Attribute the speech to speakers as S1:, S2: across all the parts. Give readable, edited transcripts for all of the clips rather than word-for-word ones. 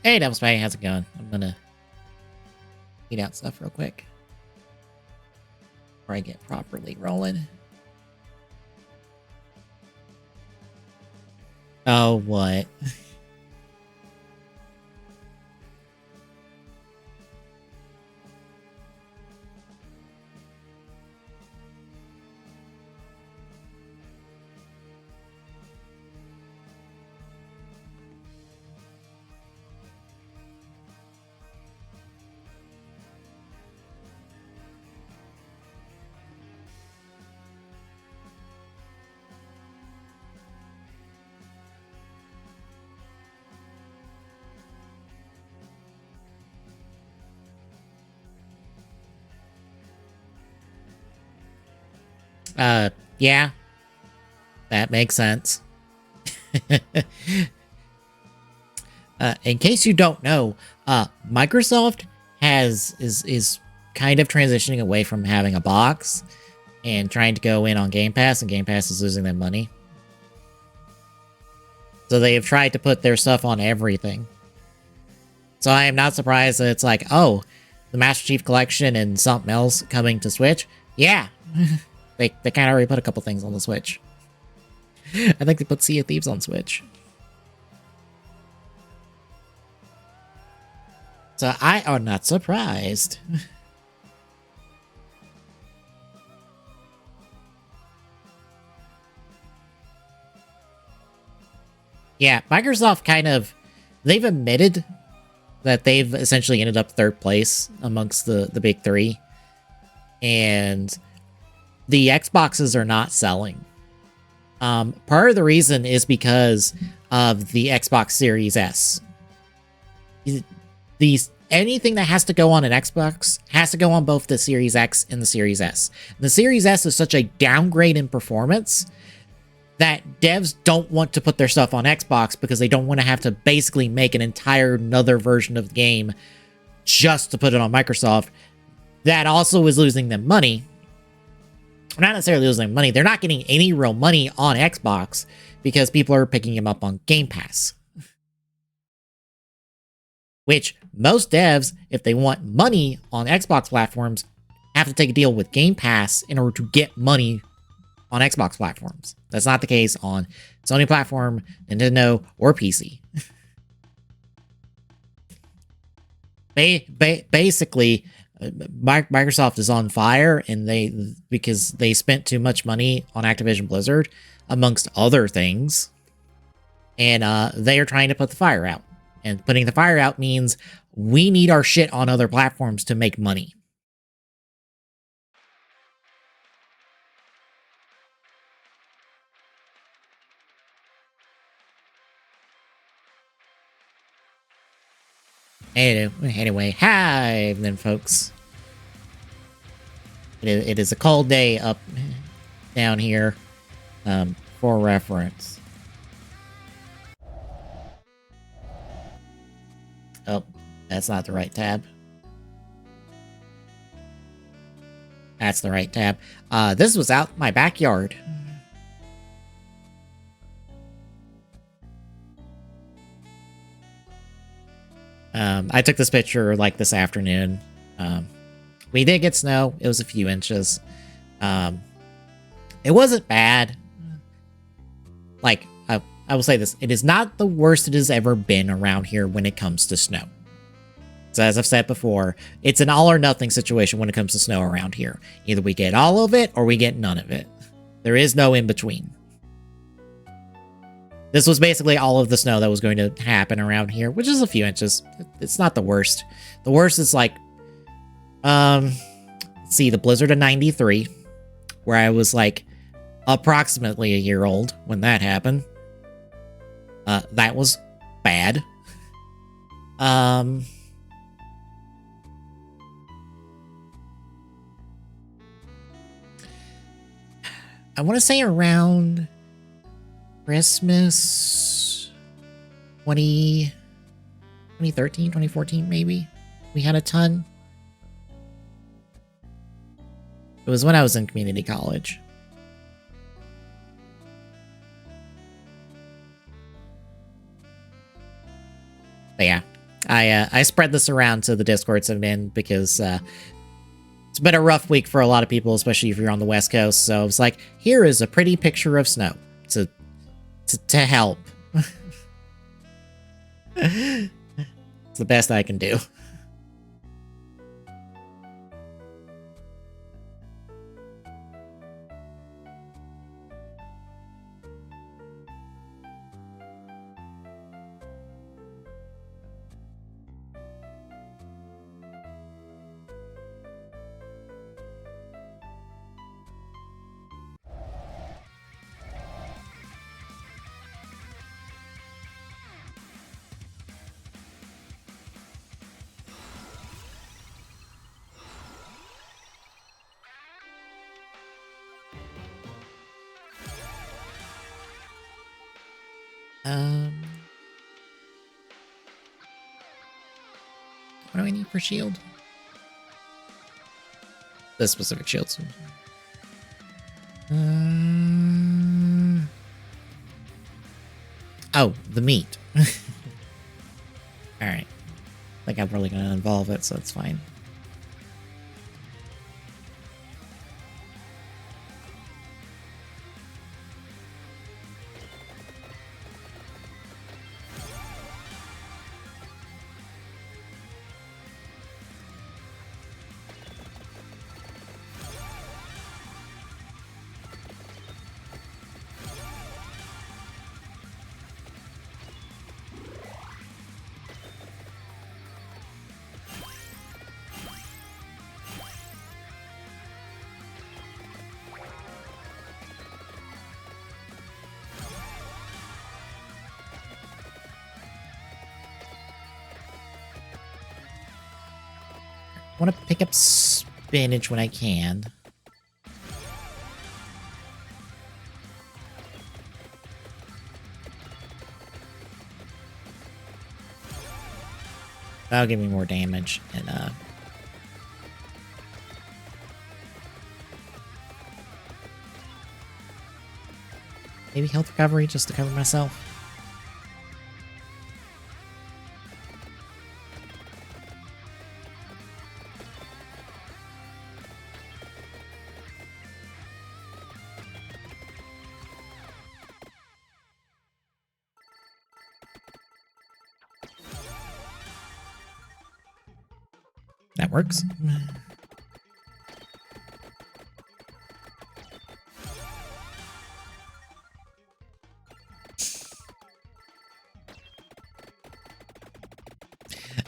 S1: Hey, Devil's Bang, how's it going? I'm gonna eat out stuff real quick before I get properly rolling. Oh, what? Yeah, that makes sense. In case you don't know, Microsoft is kind of transitioning away from having a box and trying to go in on Game Pass, and Game Pass is losing them money. So they have tried to put their stuff on everything. So I am not surprised that it's like, oh, the Master Chief Collection and something else coming to Switch. Yeah, they kind of already put a couple things on the Switch. I think they put Sea of Thieves on Switch. So I am not surprised. Yeah, Microsoft they've admitted that they've essentially ended up third place amongst the big three. And the Xboxes are not selling. Part of the reason is because of the Xbox Series S. Anything that has to go on an Xbox has to go on both the Series X and the Series S. The Series S is such a downgrade in performance that devs don't want to put their stuff on Xbox because they don't want to have to basically make an entire another version of the game just to put it on Microsoft. That also is losing them money. Not necessarily losing money. They're not getting any real money on Xbox because people are picking them up on Game Pass. Which most devs, if they want money on Xbox platforms, have to take a deal with Game Pass in order to get money on Xbox platforms. That's not the case on Sony platform, Nintendo, or PC. Basically, Microsoft is on fire, and because they spent too much money on Activision Blizzard, amongst other things, and they are trying to put the fire out. And putting the fire out means we need our shit on other platforms to make money. Anyway, hi then, folks. It is a cold day up down here, for reference. Oh, that's not the right tab. That's the right tab. This was out my backyard. I took this picture like this afternoon. We did get snow. It was a few inches. It wasn't bad. Like, I will say this. It is not the worst it has ever been around here when it comes to snow. So as I've said before, it's an all or nothing situation when it comes to snow around here. Either we get all of it or we get none of it. There is no in between. This was basically all of the snow that was going to happen around here, which is a few inches. It's not the worst. The worst is like, let's see, the blizzard of 93, where I was like approximately a year old when that happened. That was bad. I want to say around Christmas 2013, 2014, maybe. We had a ton. It was when I was in community college. But yeah, I spread this around to the Discords I'm in because it's been a rough week for a lot of people, especially if you're on the West Coast. So it's like, here is a pretty picture of snow to help. It's the best I can do. What do I need for shield? This specific shield. Oh, the meat. Alright. I think I'm probably going to involve it, so it's fine. I want to pick up spinach when I can. That'll give me more damage and maybe health recovery just to cover myself. That works.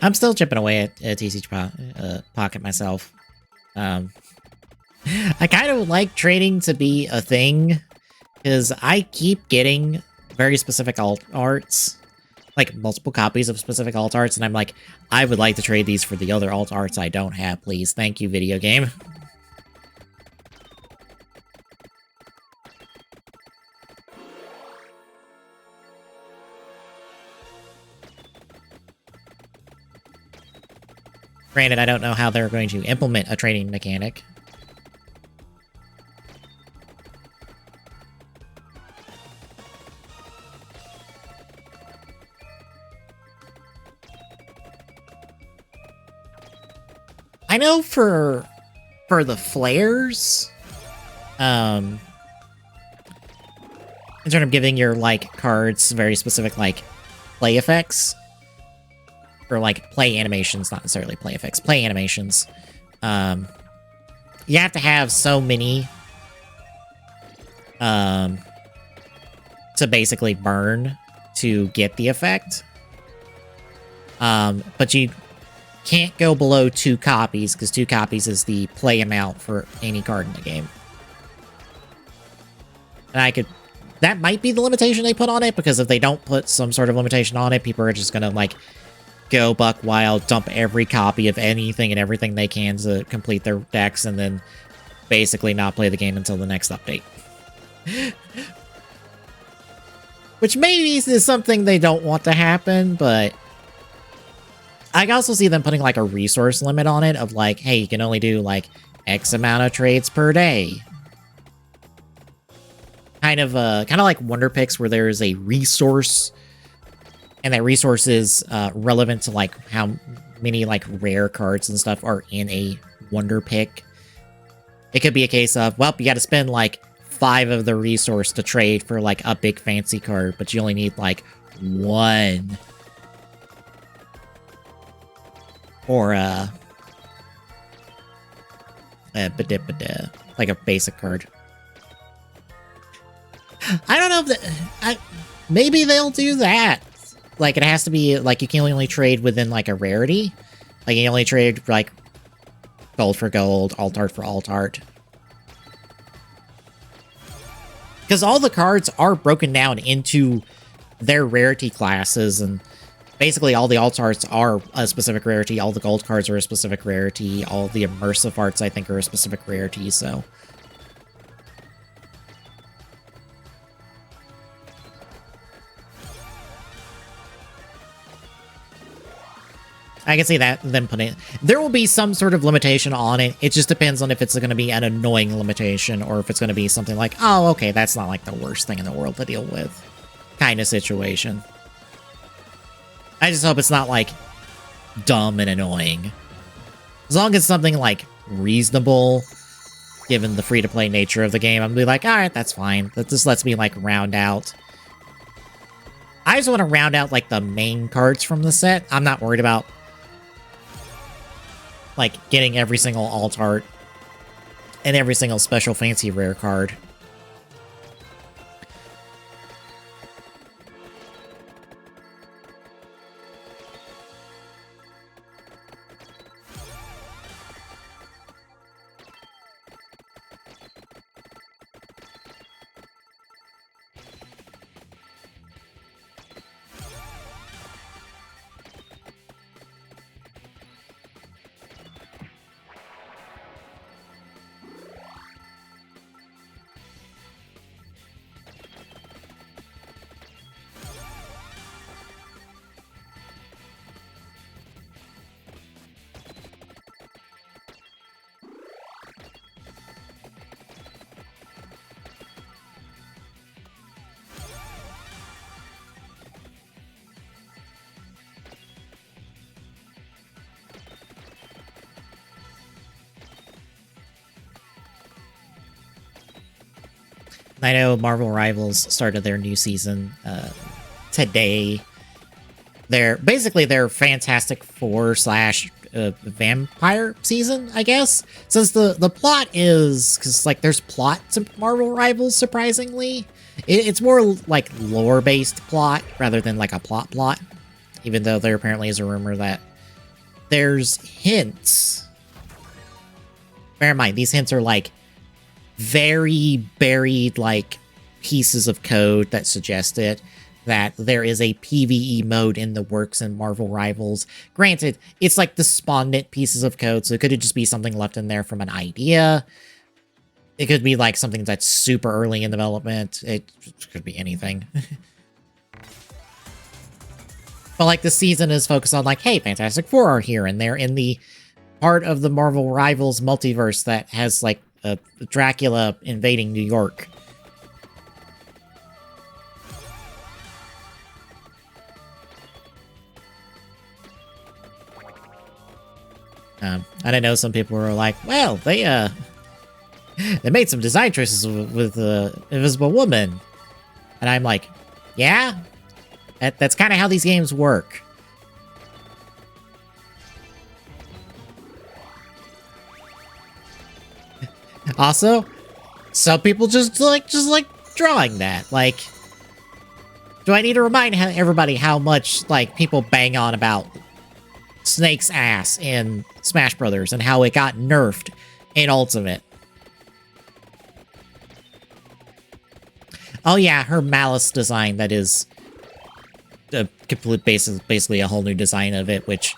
S1: I'm still chipping away at TC Pocket myself. I kind of would like trading to be a thing, because I keep getting very specific alt arts. Like, multiple copies of specific alt arts, and I'm like, I would like to trade these for the other alt arts I don't have, please. Thank you, video game. Granted, I don't know how they're going to implement a trading mechanic. I know for the flares, in terms of giving your, like, cards very specific, like, play effects, or, like, play animations, not necessarily play effects, play animations, you have to have so many, to basically burn to get the effect, but you can't go below 2 copies, because 2 copies is the play amount for any card in the game. And that might be the limitation they put on it, because if they don't put some sort of limitation on it, people are just gonna, like, go buck wild, dump every copy of anything and everything they can to complete their decks, and then basically not play the game until the next update. Which maybe is something they don't want to happen, but I can also see them putting, like, a resource limit on it of, like, hey, you can only do, like, X amount of trades per day. Kind of like Wonder Picks, where there's a resource and that resource is relevant to like how many like rare cards and stuff are in a wonder pick. It could be a case of, well, you got to spend like 5 of the resource to trade for like a big fancy card, but you only need like 1. Or like a basic card. I don't know if maybe they'll do that. Like it has to be like you can only trade within like a rarity. Like you only trade like gold for gold, alt art for alt art. Because all the cards are broken down into their rarity classes, and basically all the alt arts are a specific rarity, all the gold cards are a specific rarity, all the immersive arts I think are a specific rarity, so... I can see that, them putting it. There will be some sort of limitation on it. It just depends on if it's going to be an annoying limitation or if it's going to be something like, oh, okay, that's not like the worst thing in the world to deal with kind of situation. I just hope it's not like dumb and annoying. As long as it's something like reasonable, given the free-to-play nature of the game, I'm gonna be like, all right, that's fine. That just lets me like round out. I just want to round out like the main cards from the set. I'm not worried about like getting every single alt art and every single special fancy rare card. I know Marvel Rivals started their new season today. They're basically their Fantastic Four / vampire season, I guess. Since the plot is, because like there's plot to Marvel Rivals, surprisingly. It's more like lore-based plot rather than like a plot. Even though there apparently is a rumor that there's hints. Bear in mind, these hints are like very buried like pieces of code that suggest it, that there is a PvE mode in the works in Marvel Rivals. Granted, it's like despondent pieces of code, so it could just be something left in there from an idea. It could be like something that's super early in development. It could be anything. But like the season is focused on like, hey, Fantastic Four are here, and they're in the part of the Marvel Rivals multiverse that has like Dracula invading New York. I know some people were like, well, they made some design choices with Invisible Woman. And I'm like, yeah, that's kind of how these games work. Also, some people just like drawing that. Like, do I need to remind everybody how much like people bang on about Snake's ass in Smash Brothers and how it got nerfed in Ultimate? Oh yeah, her Malice design, that is a complete basically a whole new design of it, which,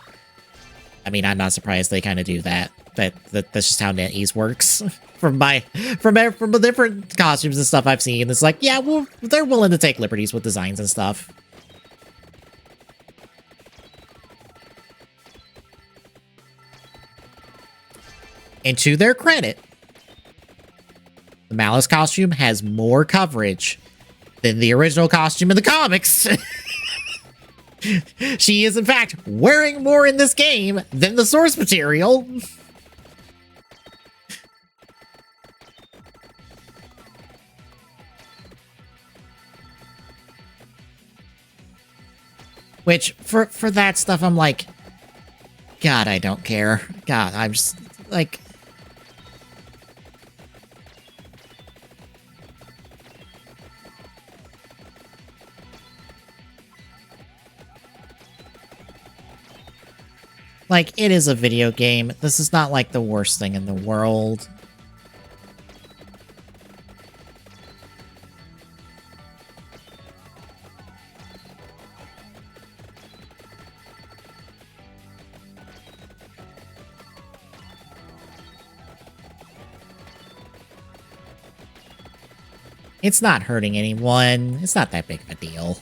S1: I mean, I'm not surprised they kind of do that. That's just how NetEase works. from the different costumes and stuff I've seen, it's like, yeah, well, they're willing to take liberties with designs and stuff. And to their credit, the Malice costume has more coverage than the original costume in the comics. She is, in fact, wearing more in this game than the source material. Which, for that stuff, I'm like, God, I don't care. God, I'm just, like... Like, it is a video game. This is not, like, the worst thing in the world. It's not hurting anyone. It's not that big of a deal.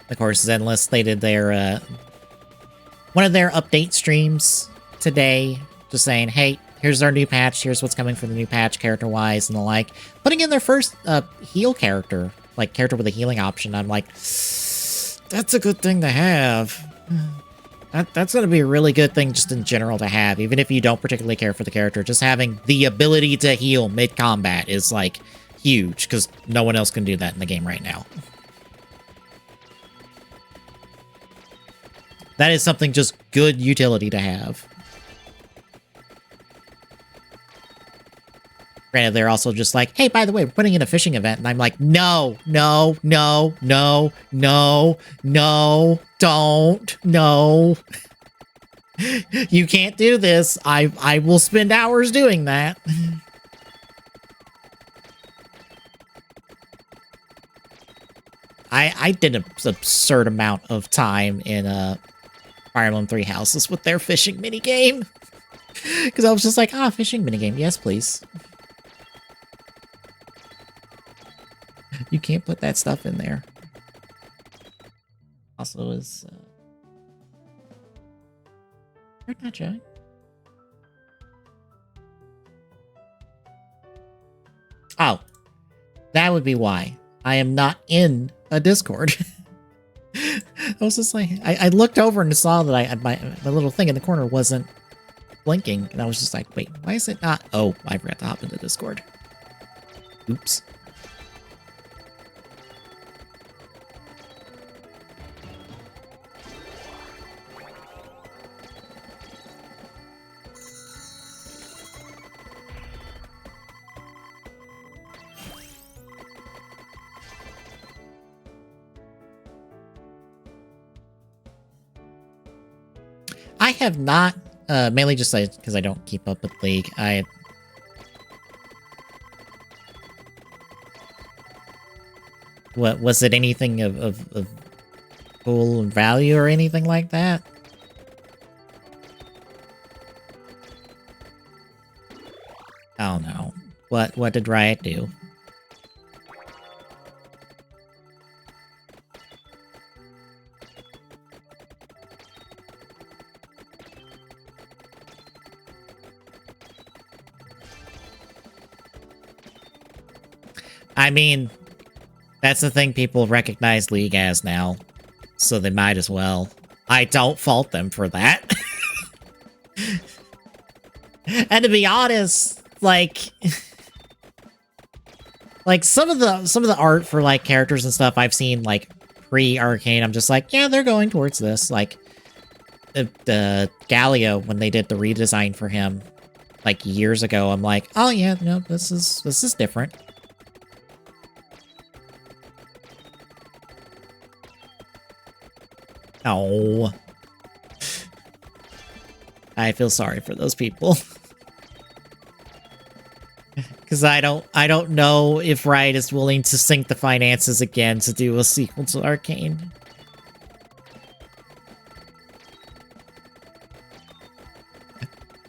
S1: Of course, Zenless, they did their, one of their update streams today, just saying, hey, here's our new patch, here's what's coming for the new patch, character-wise, and the like. Putting in their first, heal character, like, character with a healing option, I'm like, that's a good thing to have. That's gonna be a really good thing just in general to have, even if you don't particularly care for the character. Just having the ability to heal mid-combat is, like, huge, because no one else can do that in the game right now. That is something just good utility to have. Granted, they're also just like, hey, by the way, we're putting in a fishing event. And I'm like, no, no, no, no, no, no, don't, no. You can't do this. I will spend hours doing that. I did an absurd amount of time in Fire Emblem Three Houses with their fishing minigame. Because I was just like, fishing minigame. Yes, please. You can't put that stuff in there. Also is... You're not Joey. Oh. That would be why. I am not in a Discord. I was just like, I looked over and saw that my little thing in the corner wasn't blinking, and I was just like, wait, why is it not? Oh, I forgot to hop into Discord. Oops. I have not, mainly just because I don't keep up with League. What was it? Anything of cool and value or anything like that? Oh no! What did Riot do? I mean, that's the thing people recognize League as now, so they might as well. I don't fault them for that. And to be honest, like some of the art for like characters and stuff I've seen like pre-Arcane, I'm just like, yeah, they're going towards this. Like the Galio, when they did the redesign for him like years ago, I'm like, oh yeah, no, this is different. Oh. I feel sorry for those people. Because I don't know if Riot is willing to sink the finances again to do a sequel to Arcane.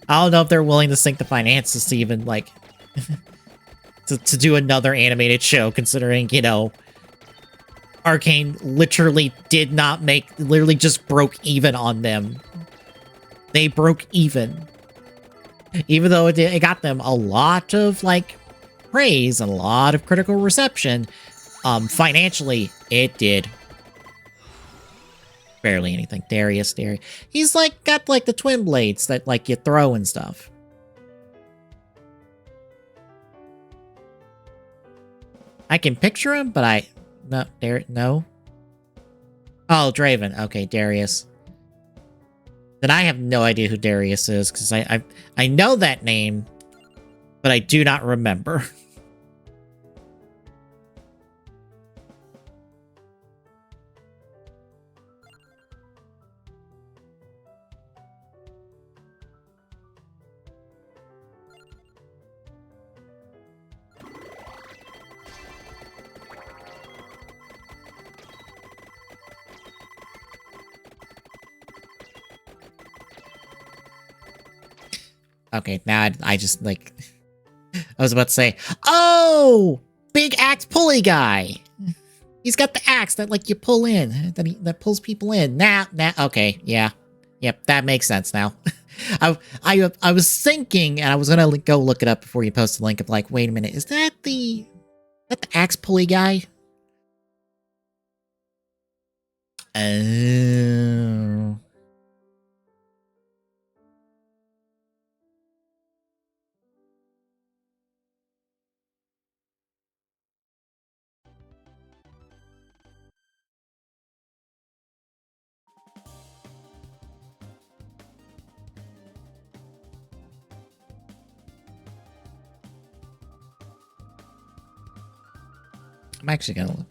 S1: I don't know if they're willing to sink the finances to even, like, to do another animated show, considering, you know, Arcane literally did not make, literally just broke even on them. They broke even. Even though it got them a lot of, like, praise and a lot of critical reception, financially, it did barely anything. Darius. He's, like, got, like, the twin blades that, like, you throw and stuff. I can picture him, but no. Oh, Draven. Okay, Darius. Then I have no idea who Darius is, because I know that name, but I do not remember. Okay, now I just, like... I was about to say, oh! Big axe pulley guy! He's got the axe that, like, you pull in. That pulls people in. Okay, yeah. Yep, that makes sense now. I was thinking, and I was gonna go look it up before you post the link of, like, wait a minute, is that the axe pulley guy? Oh... I'm actually gonna look.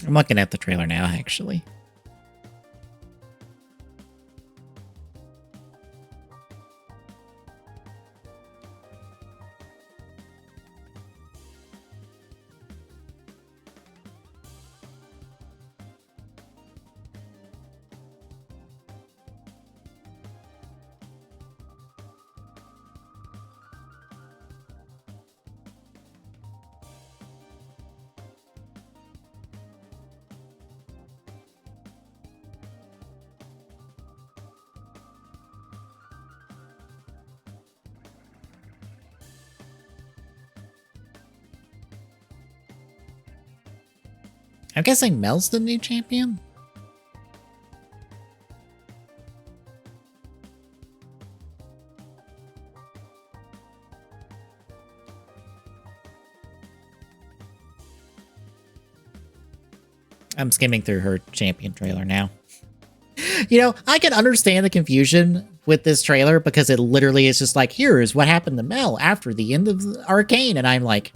S1: I'm looking at the trailer now, actually. I'm guessing Mel's the new champion? I'm skimming through her champion trailer now. You know, I can understand the confusion with this trailer because it literally is just like, here's what happened to Mel after the end of Arcane. And I'm like,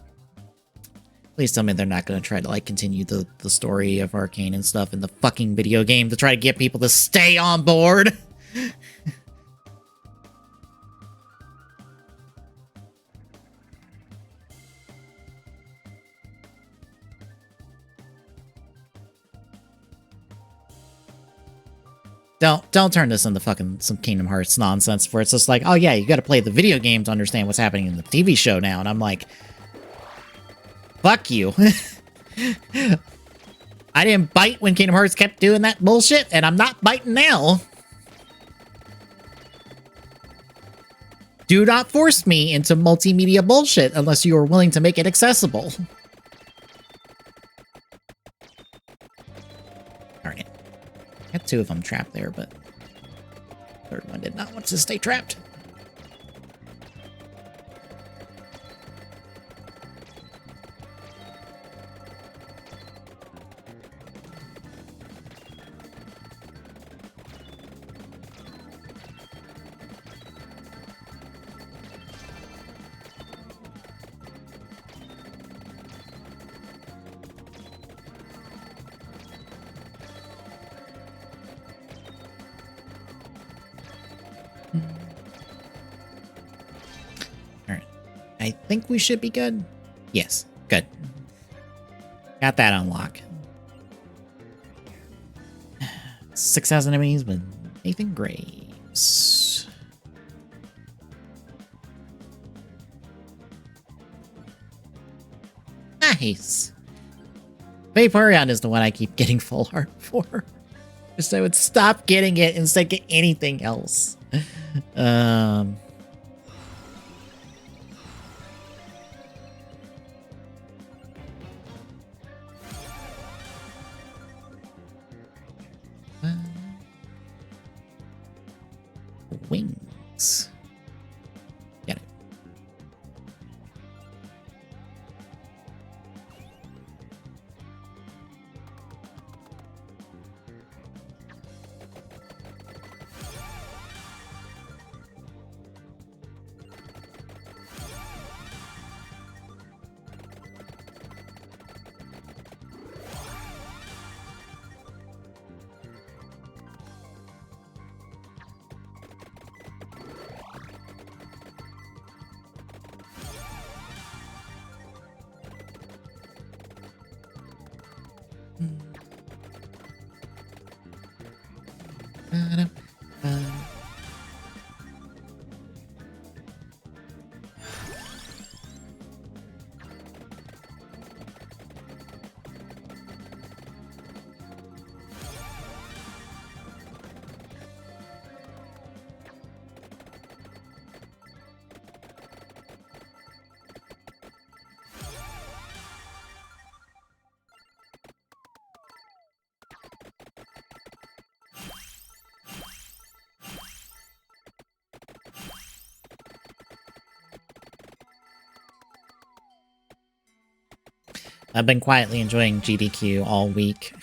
S1: please tell me they're not going to try to, like, continue the story of Arcane and stuff in the fucking video game to try to get people to stay on board. Don't turn this into fucking some Kingdom Hearts nonsense where it's just like, oh yeah, you gotta play the video game to understand what's happening in the TV show now. And I'm like, fuck you. I didn't bite when Kingdom Hearts kept doing that bullshit, and I'm not biting now. Do not force me into multimedia bullshit unless you are willing to make it accessible. Darn it. I had 2 of them trapped there, but the 3rd one did not want to stay trapped. I think we should be good. Yes, good. Got that unlocked. 6,000 enemies with Nathan Graves. Nice. Vaporeon is the one I keep getting full heart for. Just I would stop getting it instead get anything else. Wings. Get it. I've been quietly enjoying GDQ all week.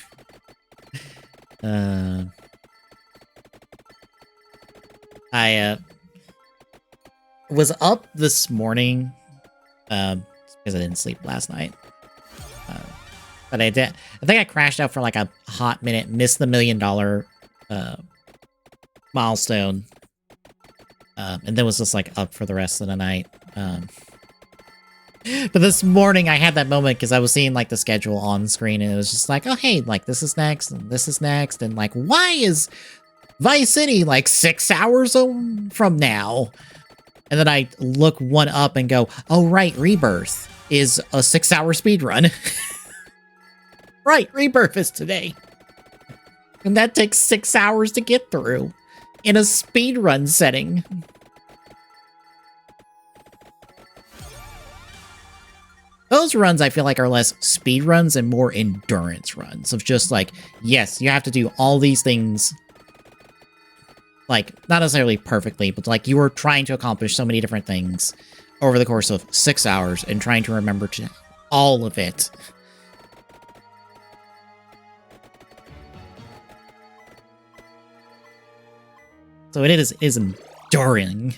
S1: I was up this morning because I didn't sleep last night. But I think I crashed out for like a hot minute, missed the $1 million milestone, and then was just like up for the rest of the night. But this morning I had that moment because I was seeing like the schedule on screen and it was just like, oh hey, like this is next and this is next, and like why is Vice City like 6 hours from now? And then I look one up and go, oh right, Rebirth is a 6-hour speed run. Right, Rebirth is today. And that takes 6 hours to get through in a speed run setting. Those runs, I feel like, are less speed runs and more endurance runs of just like, yes, you have to do all these things, like, not necessarily perfectly, but like you were trying to accomplish so many different things over the course of 6 hours and trying to remember to all of it. So it is enduring.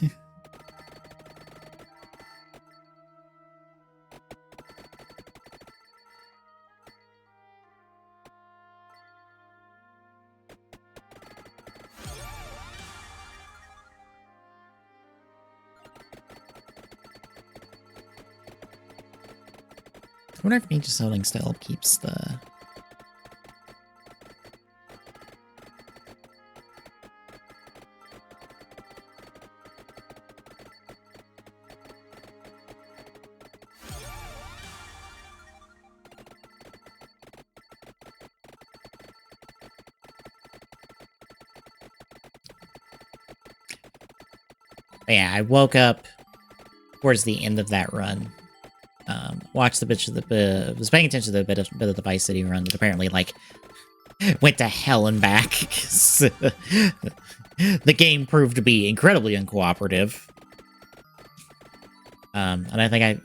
S1: I wonder if Ninja Selling still keeps the... But yeah, I woke up towards the end of that run. Watched the bit of the was paying attention to the bit of the Vice City run that apparently like went to hell and back. The game proved to be incredibly uncooperative. And I think I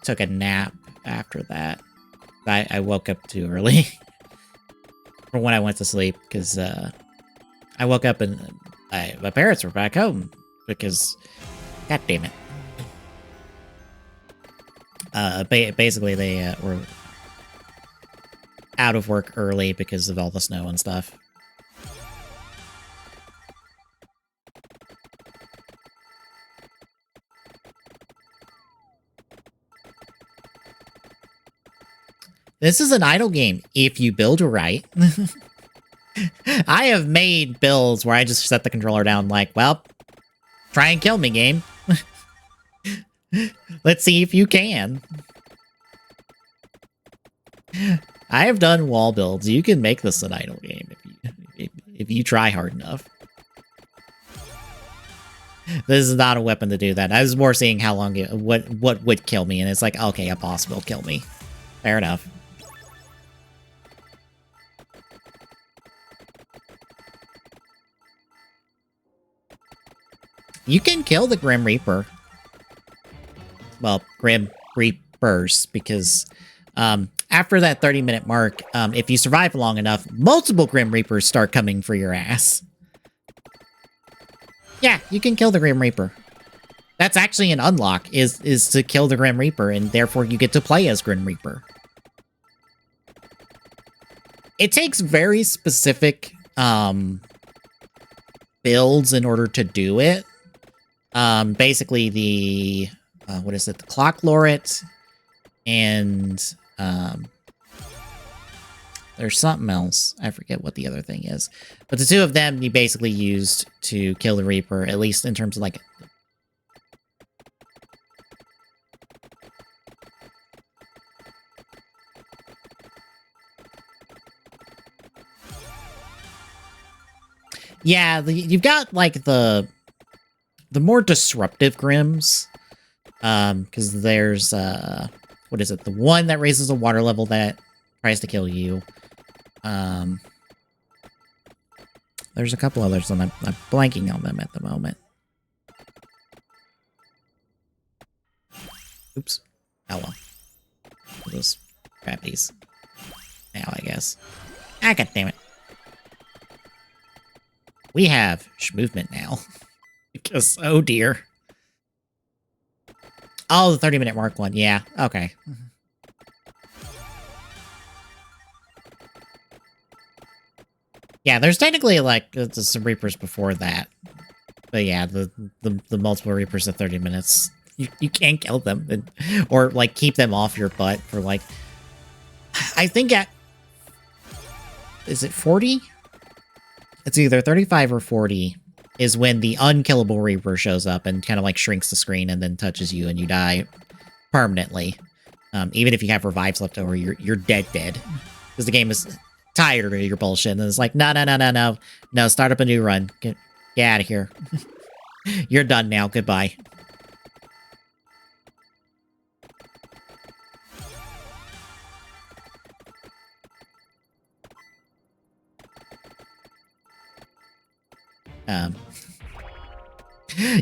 S1: took a nap after that. I woke up too early from when I went to sleep because I woke up and my parents were back home because, god damn it. Basically, they were out of work early because of all the snow and stuff. This is an idle game if you build right. I have made builds where I just set the controller down like, well, try and kill me, game. Let's see if you can. I have done wall builds. You can make this an idle game if you try hard enough. This is not a weapon to do that. I was more seeing how long what would kill me, and it's like, okay, a boss will kill me. Fair enough. You can kill the Grim Reaper. Well, Grim Reapers, because after that 30-minute mark, if you survive long enough, multiple Grim Reapers start coming for your ass. Yeah, you can kill the Grim Reaper. That's actually an unlock, is to kill the Grim Reaper, and therefore you get to play as Grim Reaper. It takes very specific builds in order to do it. Basically the what is it? The Clock Laureate, and there's something else. I forget what the other thing is. But the two of them you basically used to kill the Reaper, at least in terms of like. Yeah, you've got like the more disruptive Grims. Because there's, what is it? The one that raises a water level that tries to kill you. There's a couple others, and I'm blanking on them at the moment. Oops. Oh well. Those crappies. Now, I guess. Ah, god damn it. We have movement now. Because, oh dear. Oh, the 30-minute mark one. Yeah, okay. Yeah, there's technically, like, some Reapers before that. But yeah, the multiple Reapers at 30 minutes. You can't kill them. Or, like, keep them off your butt for, like... I think at... Is it 40? It's either 35 or 40. Is when the unkillable Reaper shows up and kind of like shrinks the screen and then touches you and you die permanently. Even if you have revives left over, you're dead. Because the game is tired of your bullshit and it's like, no, start up a new run. Get out of here. You're done now. Goodbye.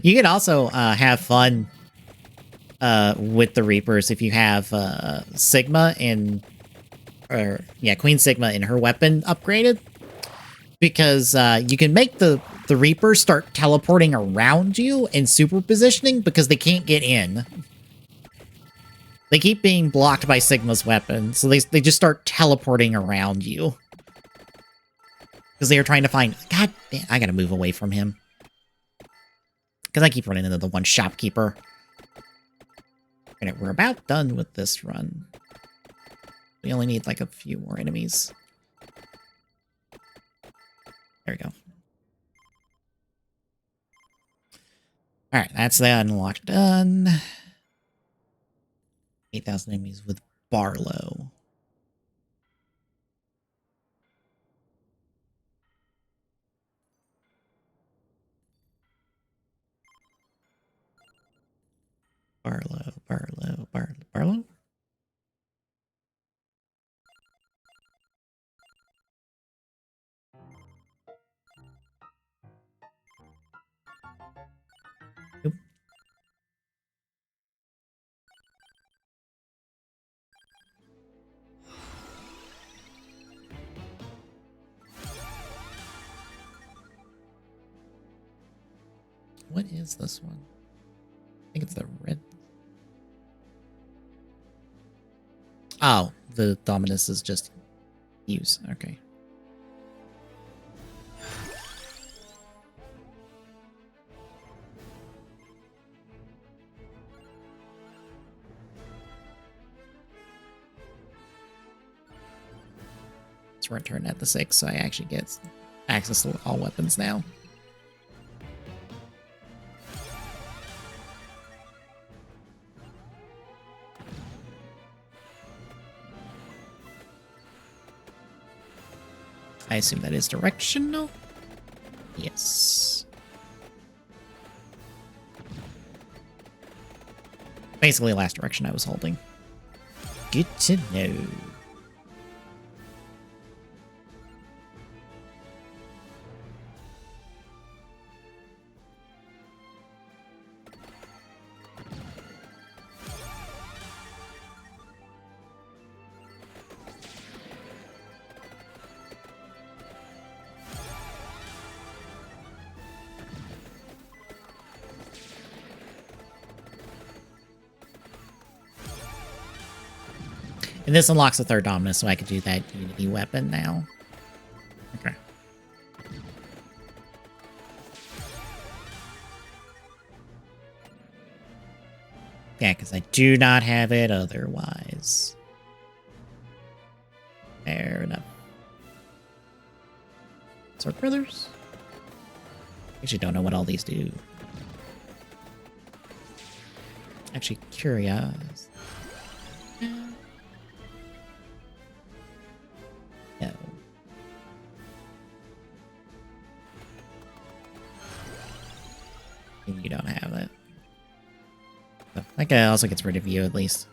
S1: You can also have fun with the Reapers if you have Sigma and Queen Sigma and her weapon upgraded, because you can make the Reapers start teleporting around you and super positioning because they can't get in. They keep being blocked by Sigma's weapon, so they just start teleporting around you. Because they are trying to find... God damn, I gotta move away from him. Because I keep running into the one shopkeeper. Okay, we're about done with this run. We only need like a few more enemies. There we go. Alright, that's the unlocked done. 8,000 enemies with Barlow. Barlow? Nope. What is this one? I think it's the red. Oh, the Dominus is just use. Okay. Let's return at the 6, so I actually get access to all weapons now. I assume that is directional? Yes. Basically, last direction I was holding. Good to know. And this unlocks the third Dominus, so I can do that Unity weapon now. Okay. Yeah, because I do not have it otherwise. Fair enough. Sword Brothers? Actually don't know what all these do. Actually curious. No. You don't have it. So, that guy also gets rid of you at least.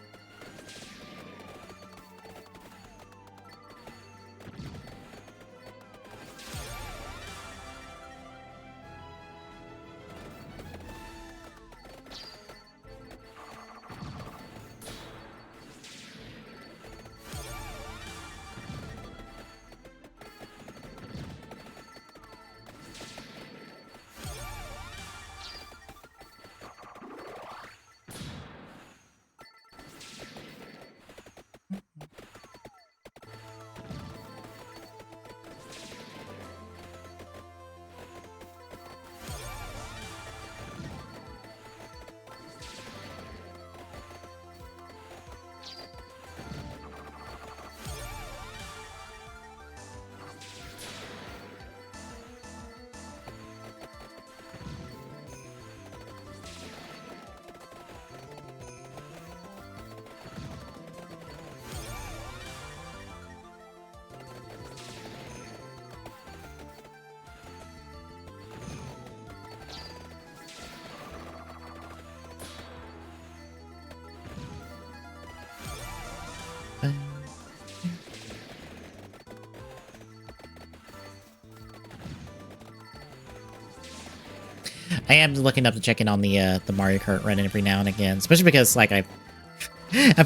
S1: I am looking up to check in on the Mario Kart run every now and again, especially because like I've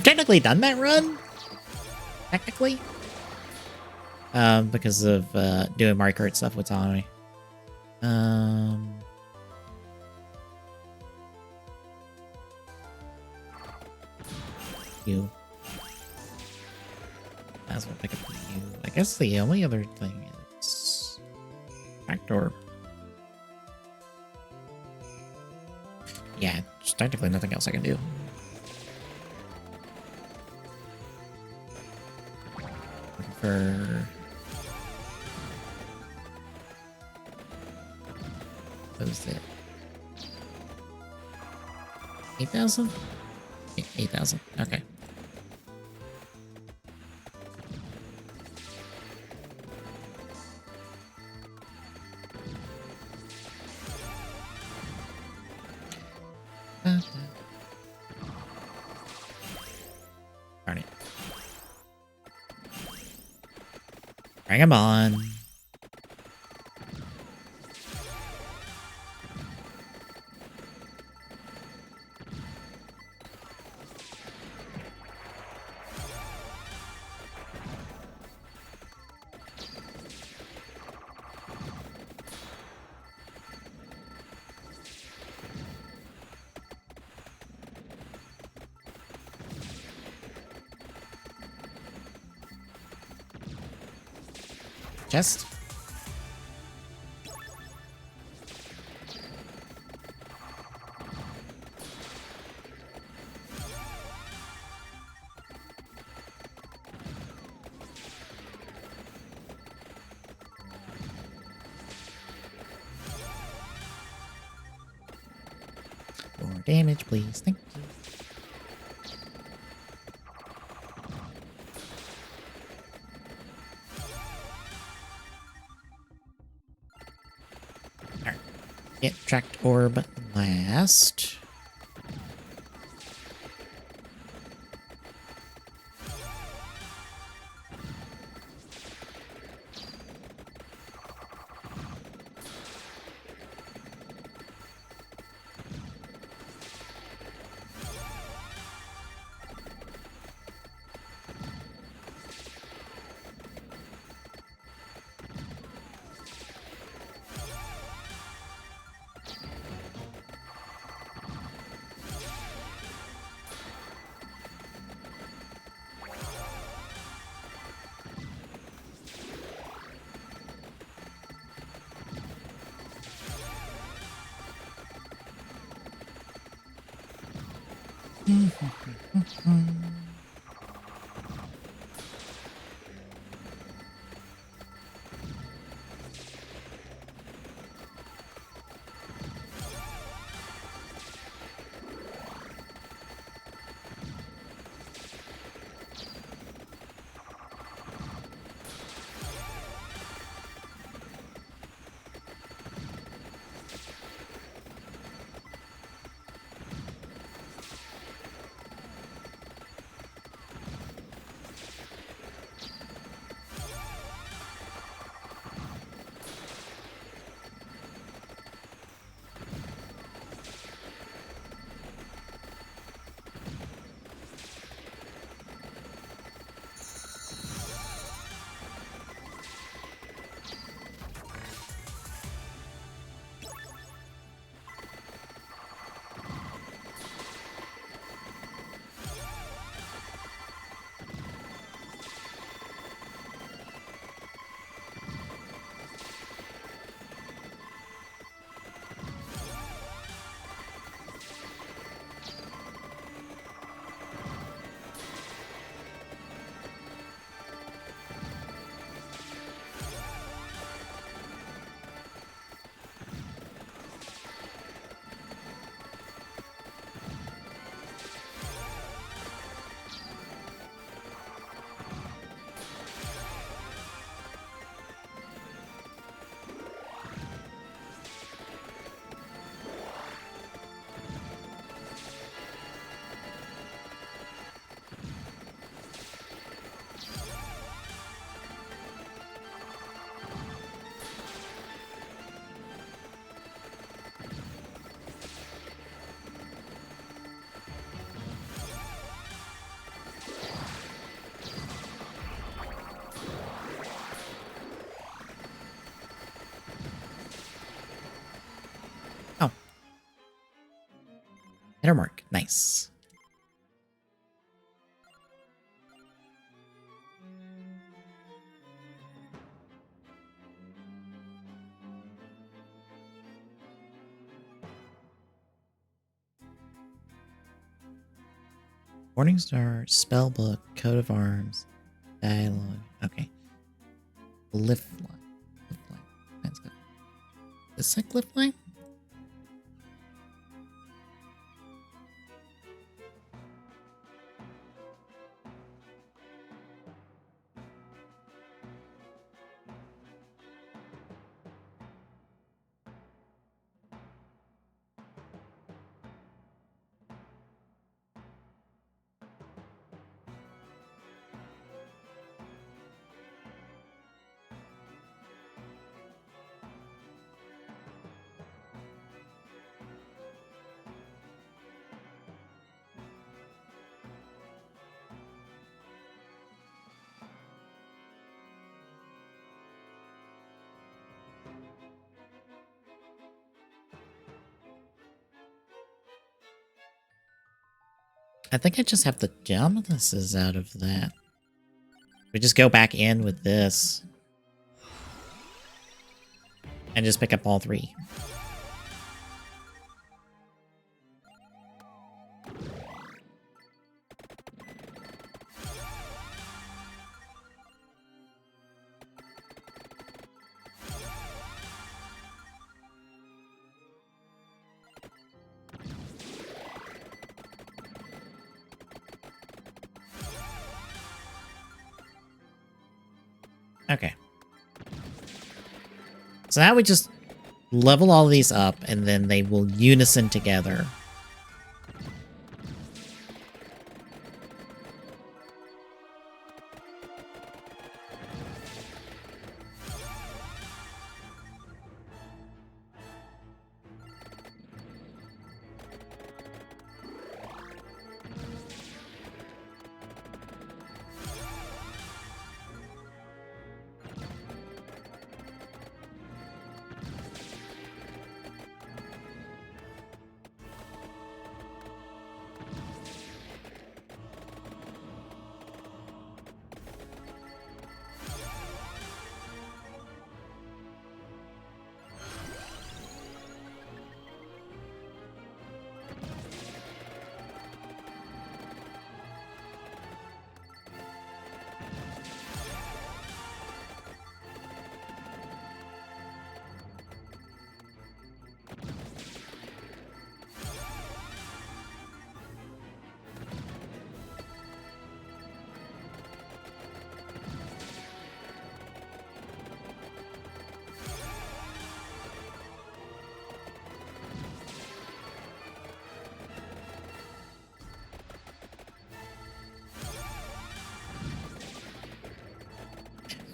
S1: technically done that run, technically, because of doing Mario Kart stuff with Tommy. You. Might as well pick up you. I guess the only other thing is backdoor. Yeah, just technically nothing else I can do. Looking for... What was it? 8,000? 8,000, okay. Bring him on. Chest. More damage, please. Thank you. Alright. Get tracked orb last. Hit her mark. Nice. Morningstar, Spellbook, Coat of Arms, Dialogue. Okay. Lift line. Lift line. That's good. Is this like lift line? I think I just have to jump this is out of that. We just go back in with this. And just pick up all 3. Okay. So now we just level all these up, and then they will unison together.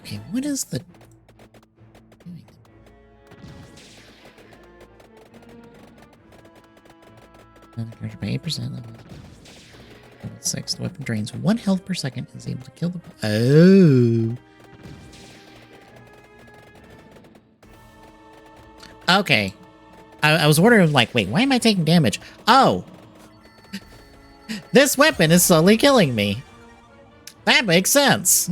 S1: Okay, what is the... By 8%. Level 6. The weapon drains 1 health per second and is able to kill the... Oh! Okay. I was wondering, like, wait, why am I taking damage? Oh! This weapon is slowly killing me. That makes sense.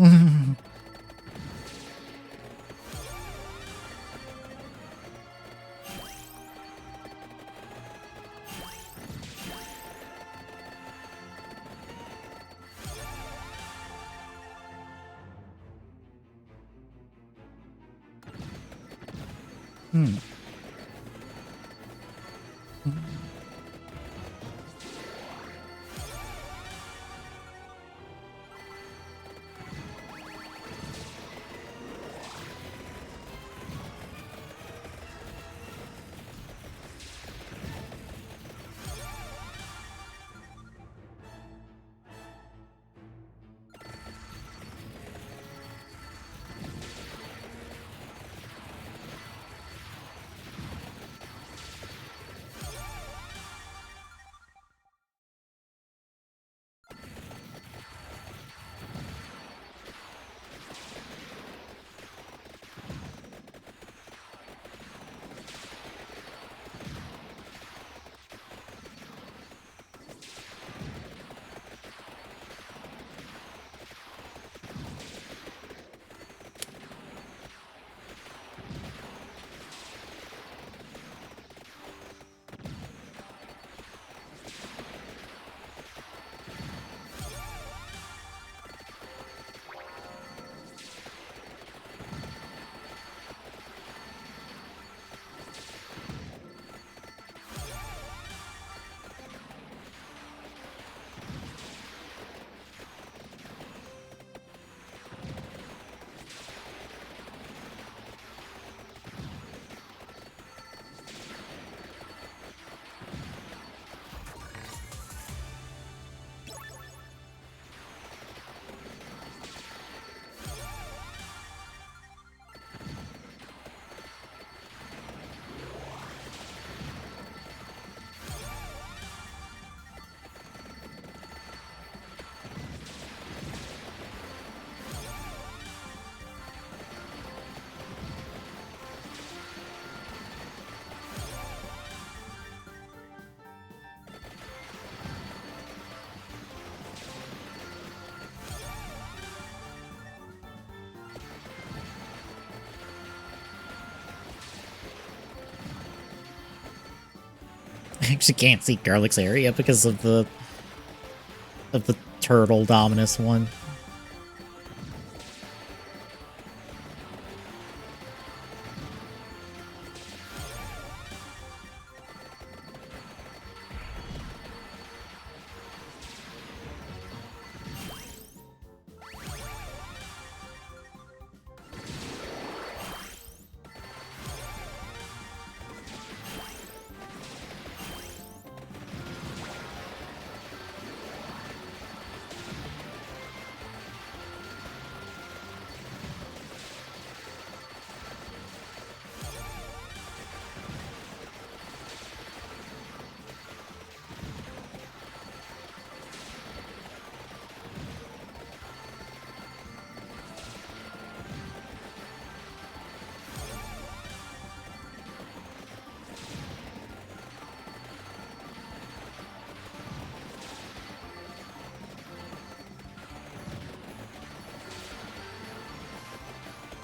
S1: I actually can't see Garlic's area because of the turtle Dominus one.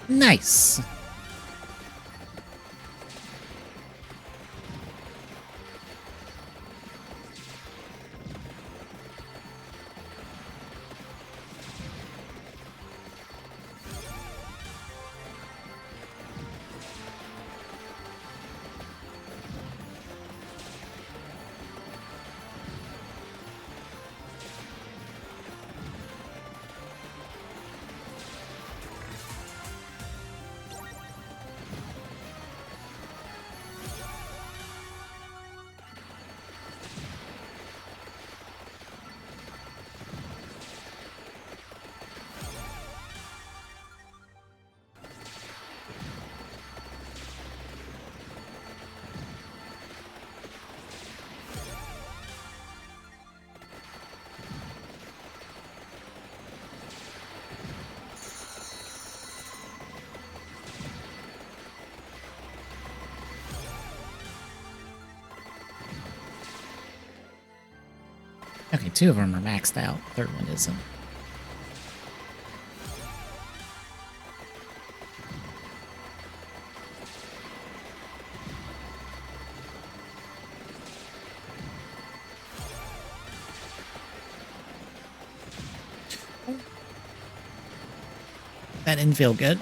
S1: Nice. Okay, 2 of them are maxed out. Third one isn't. That didn't feel good.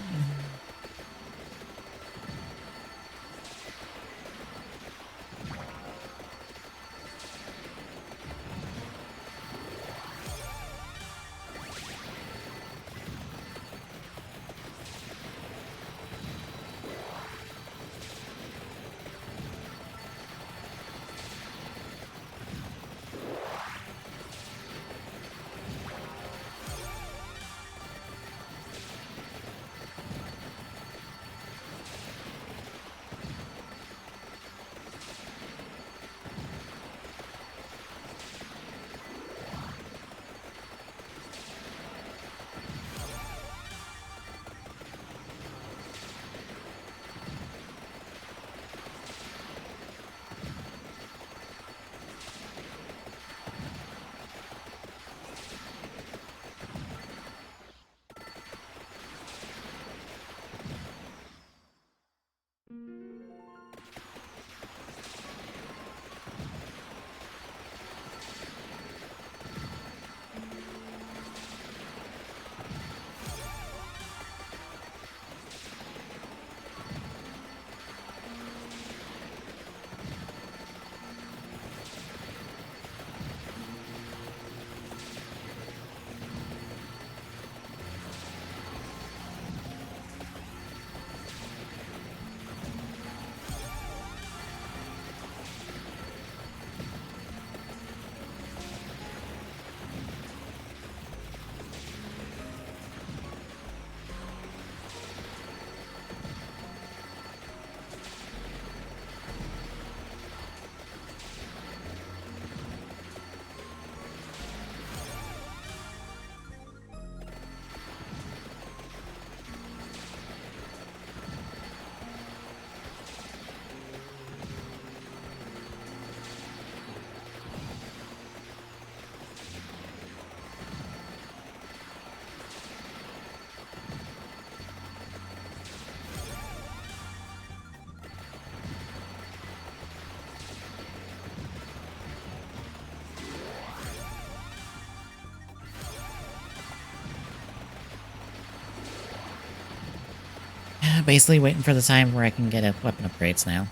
S1: Basically waiting for the time where I can get weapon upgrades now.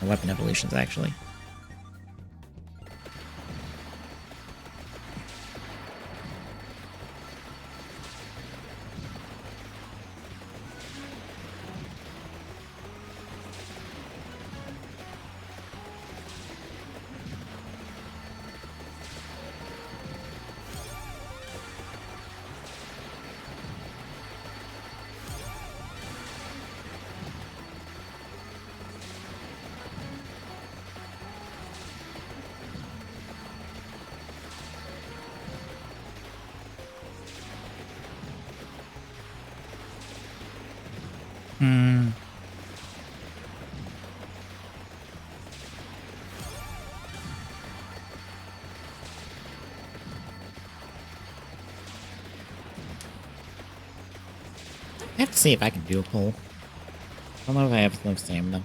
S1: Or weapon evolutions, actually. I have to see if I can do a pull. I don't know if I have enough stamina.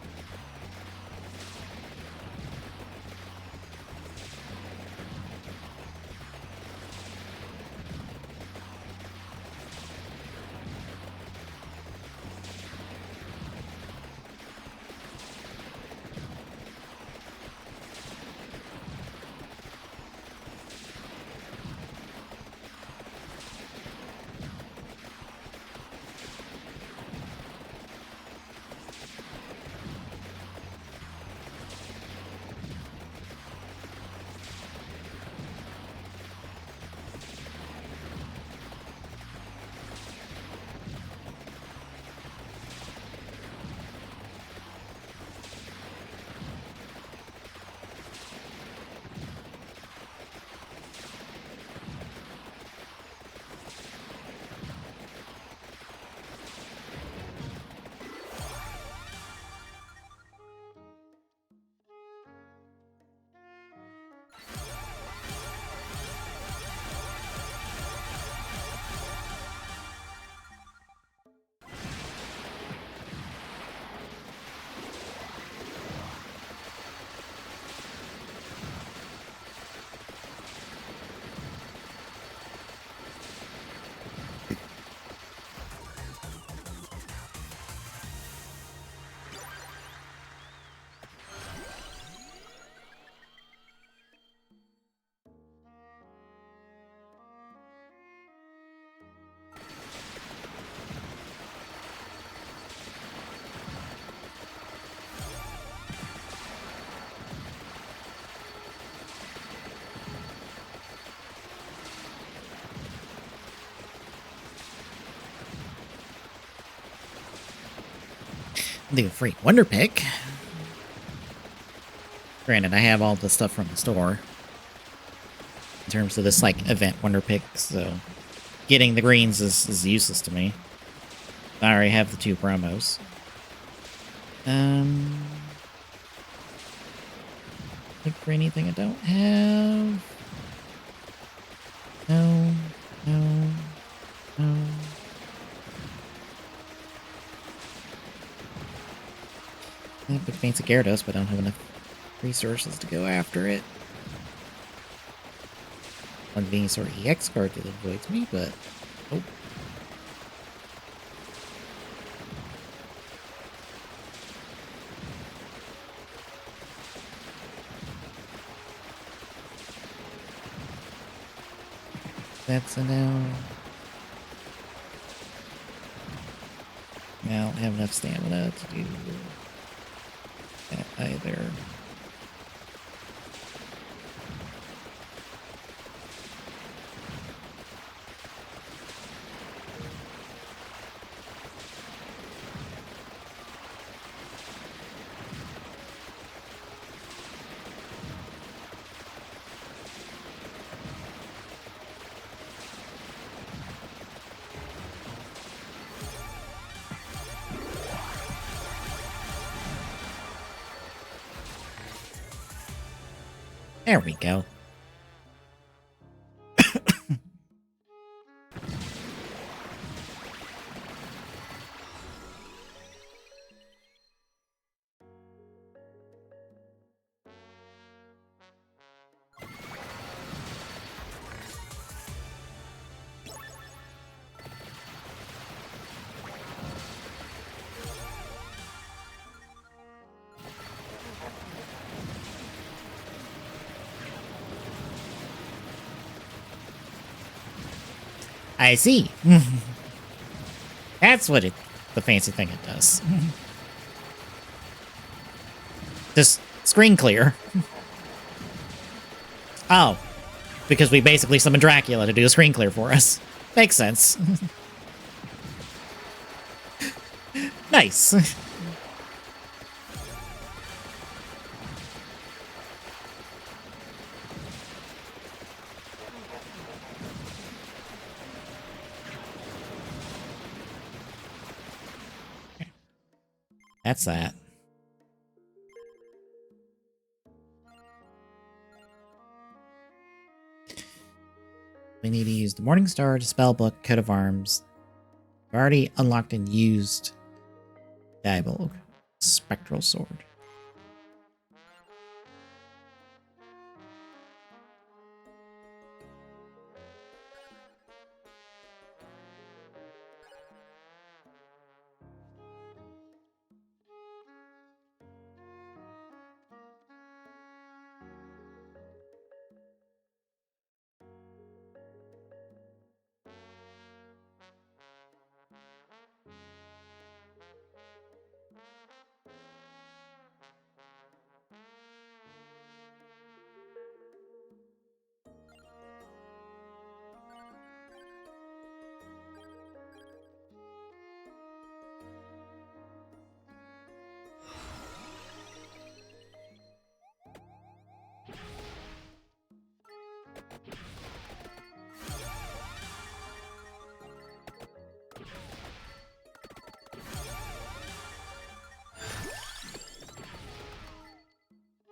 S1: The free Wonder Pick. Granted, I have all the stuff from the store. In terms of this, like, event Wonder Pick, so getting the greens is useless to me. I already have the 2 promos. Look for anything I don't have. No, no, no. I have fancy Gyarados, but I don't have enough resources to go after it. One Venusaur EX card that avoids me, but oh. That's a no. I don't have enough stamina to do that either. There we go. I see. That's what the fancy thing it does. Just screen clear. Oh, because we basically summoned Dracula to do a screen clear for us. Makes sense. Nice. That's that. We need to use the Morning Star, Spellbook, Coat of Arms. I've already unlocked and used Diabolg, Spectral Sword.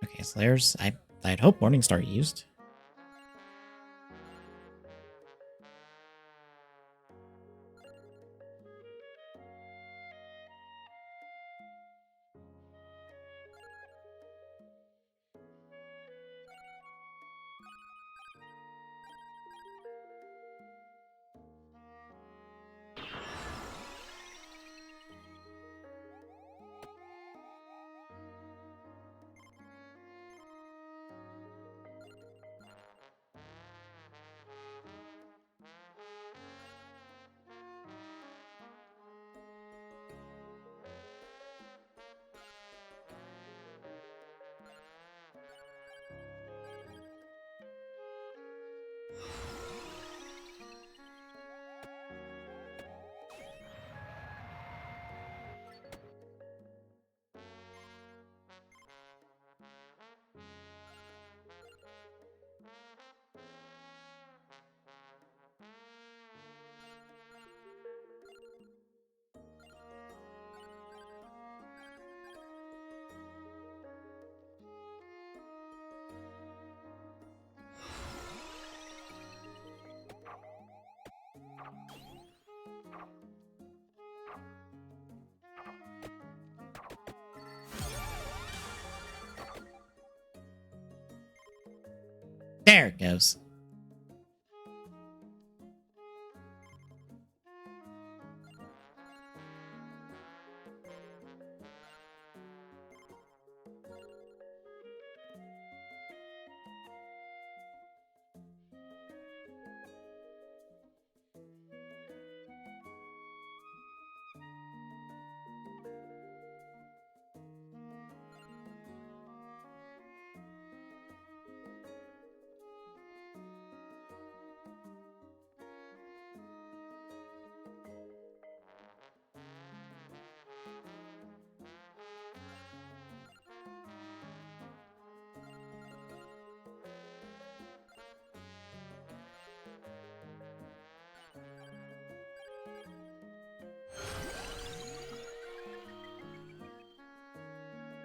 S1: Okay, so there's... I'd hope Morningstar used. There it goes.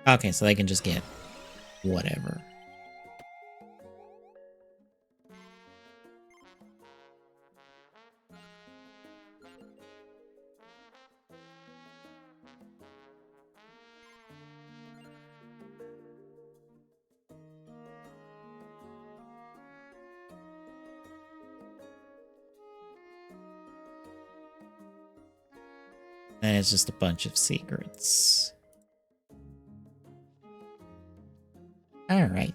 S1: Okay, so they can just get whatever. And it's just a bunch of secrets. All right.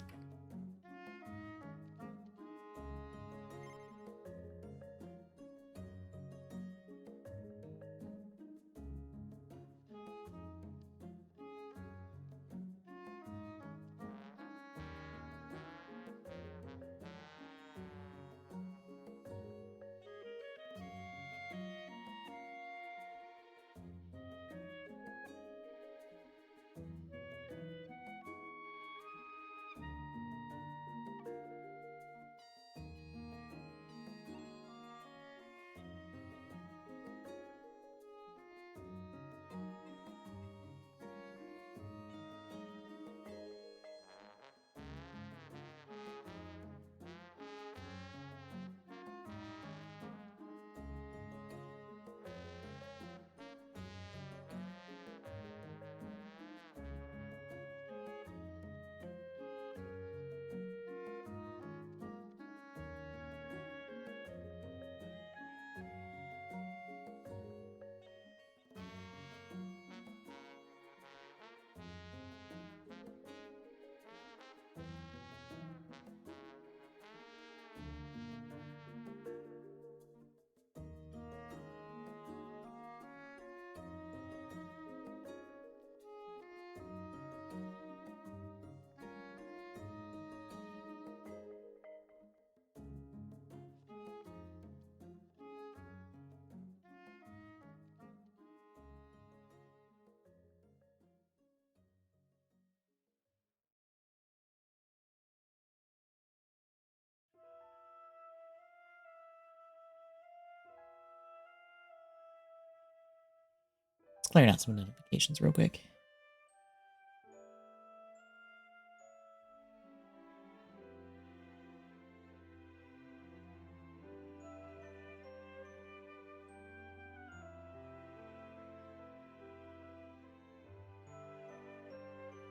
S1: Let's clear out some notifications real quick.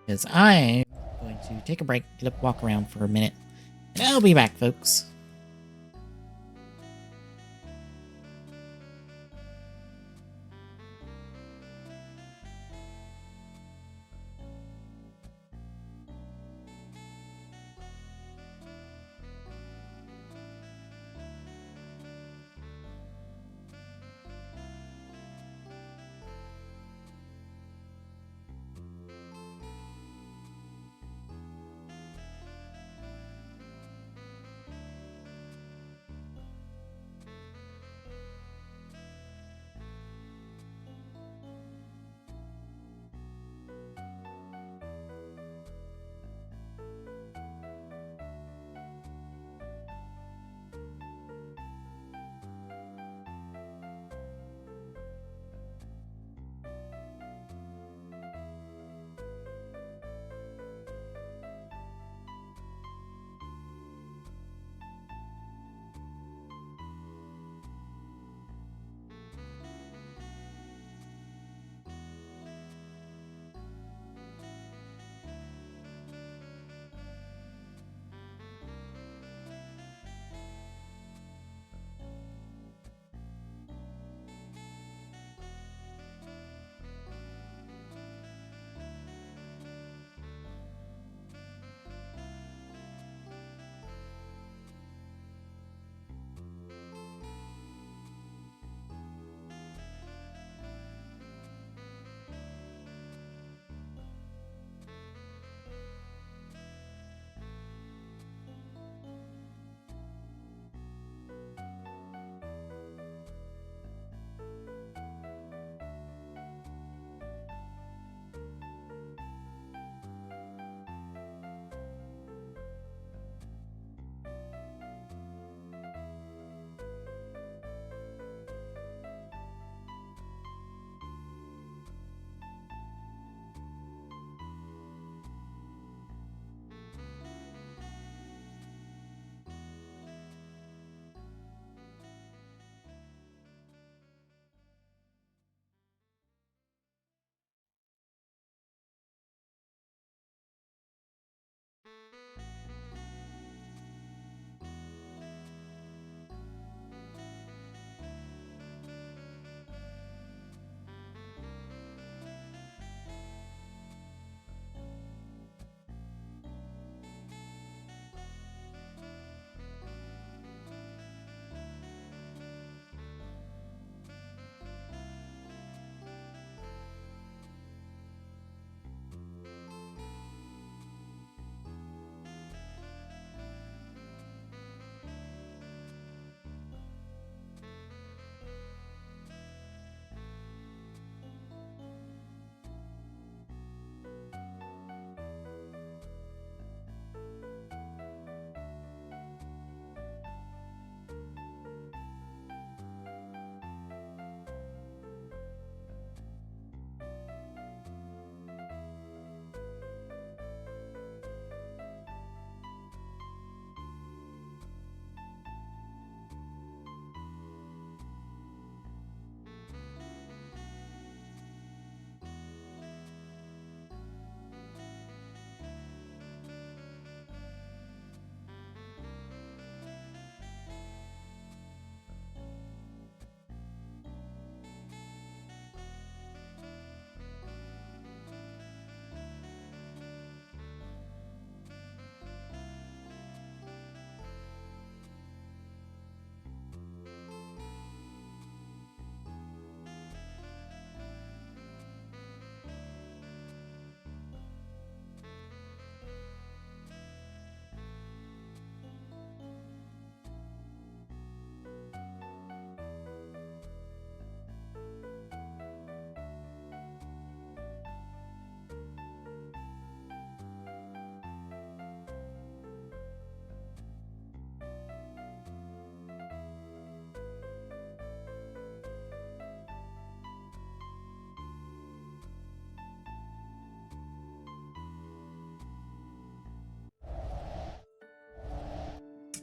S1: Because I'm going to take a break, get up, walk around for a minute, and I'll be back, folks.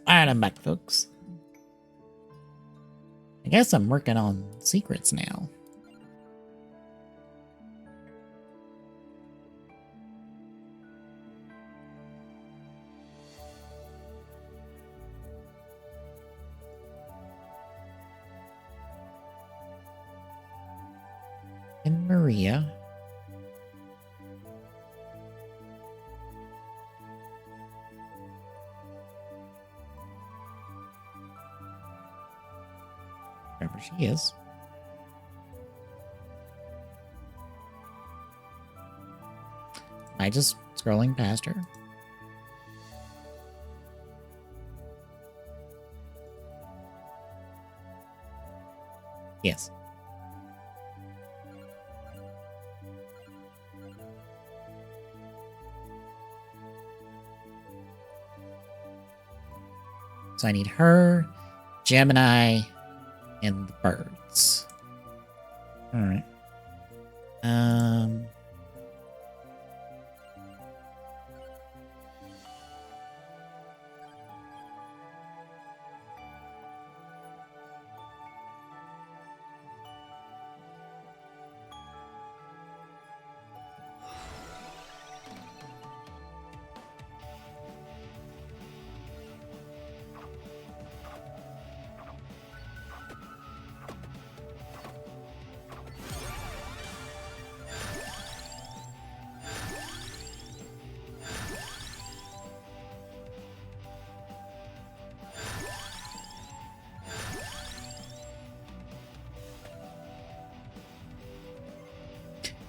S1: Alright, I'm back, folks. I guess I'm working on secrets now. And Maria. Wherever she is. Am I just scrolling past her? Yes. So I need her, Gemini, and the birds. All right.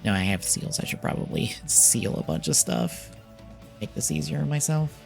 S1: No, I have seals. I should probably seal a bunch of stuff. Make this easier on myself.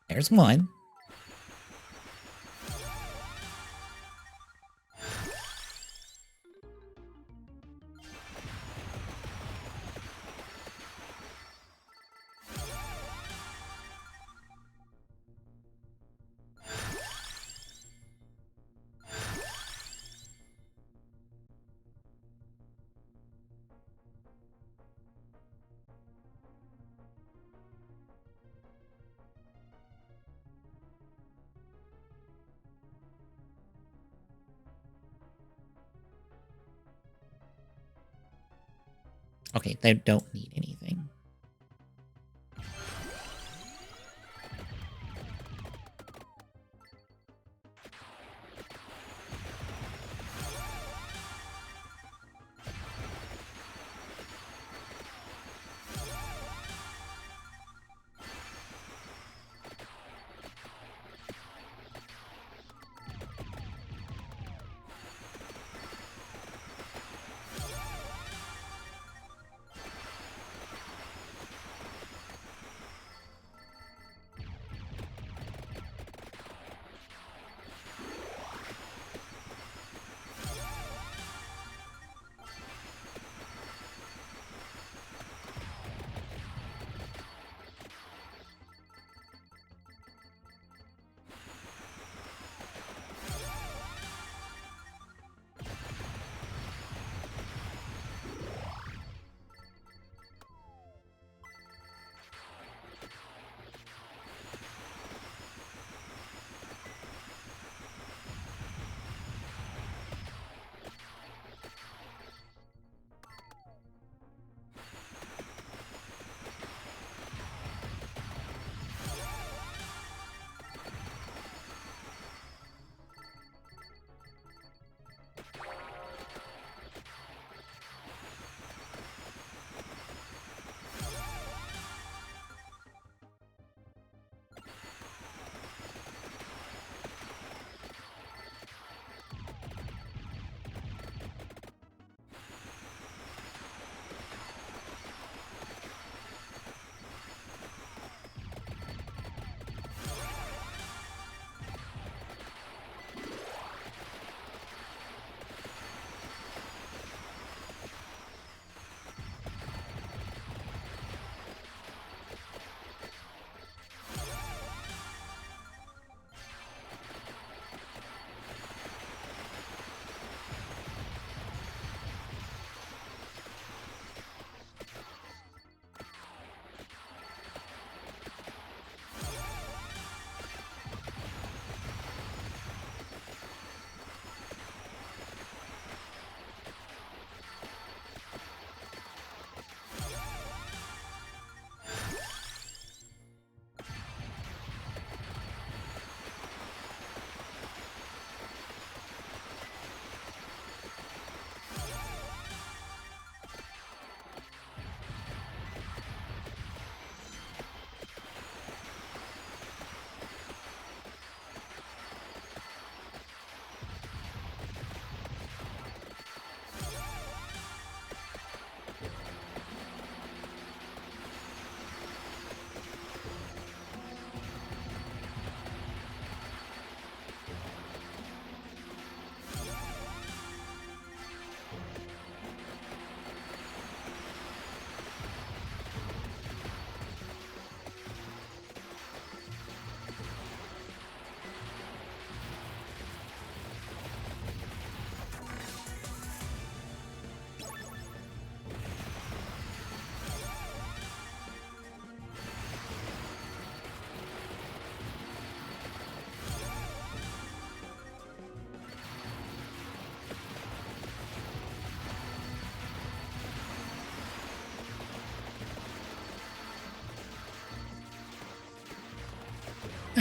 S1: There's one. Okay, they don't need anything.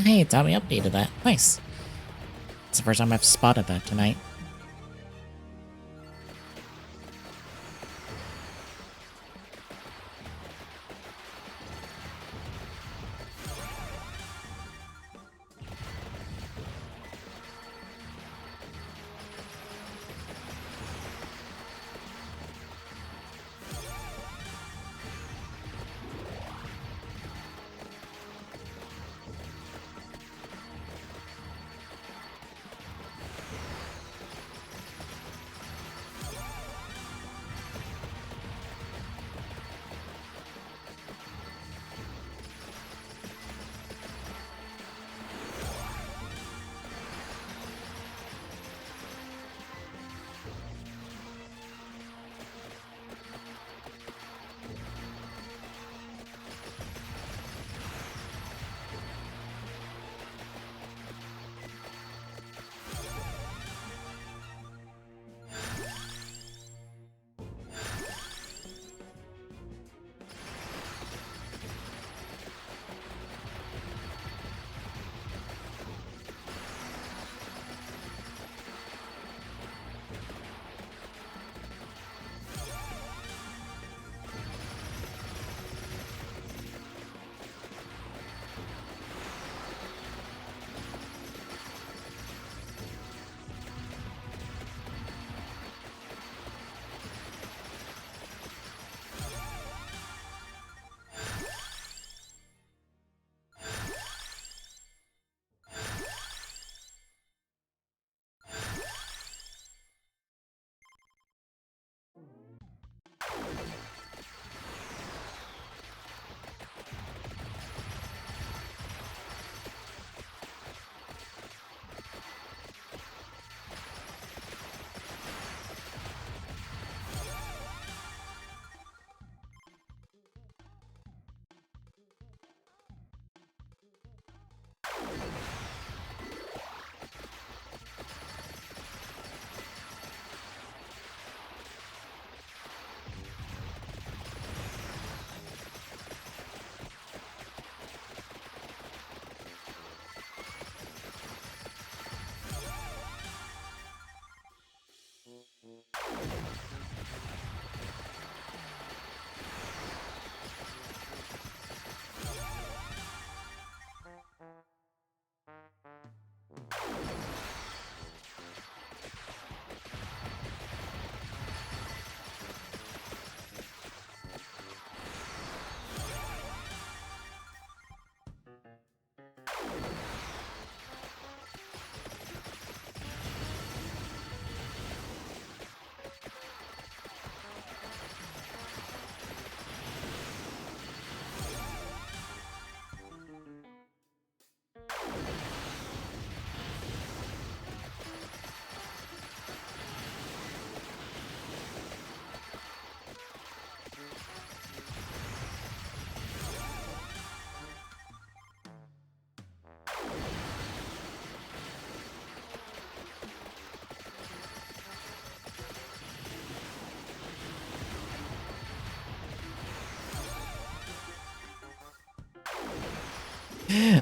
S1: Hey, Tommy updated that. Nice. It's the first time I've spotted that tonight.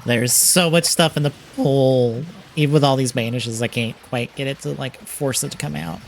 S1: There's so much stuff in the pool. Even with all these banishes, I can't quite get it to, like, force it to come out.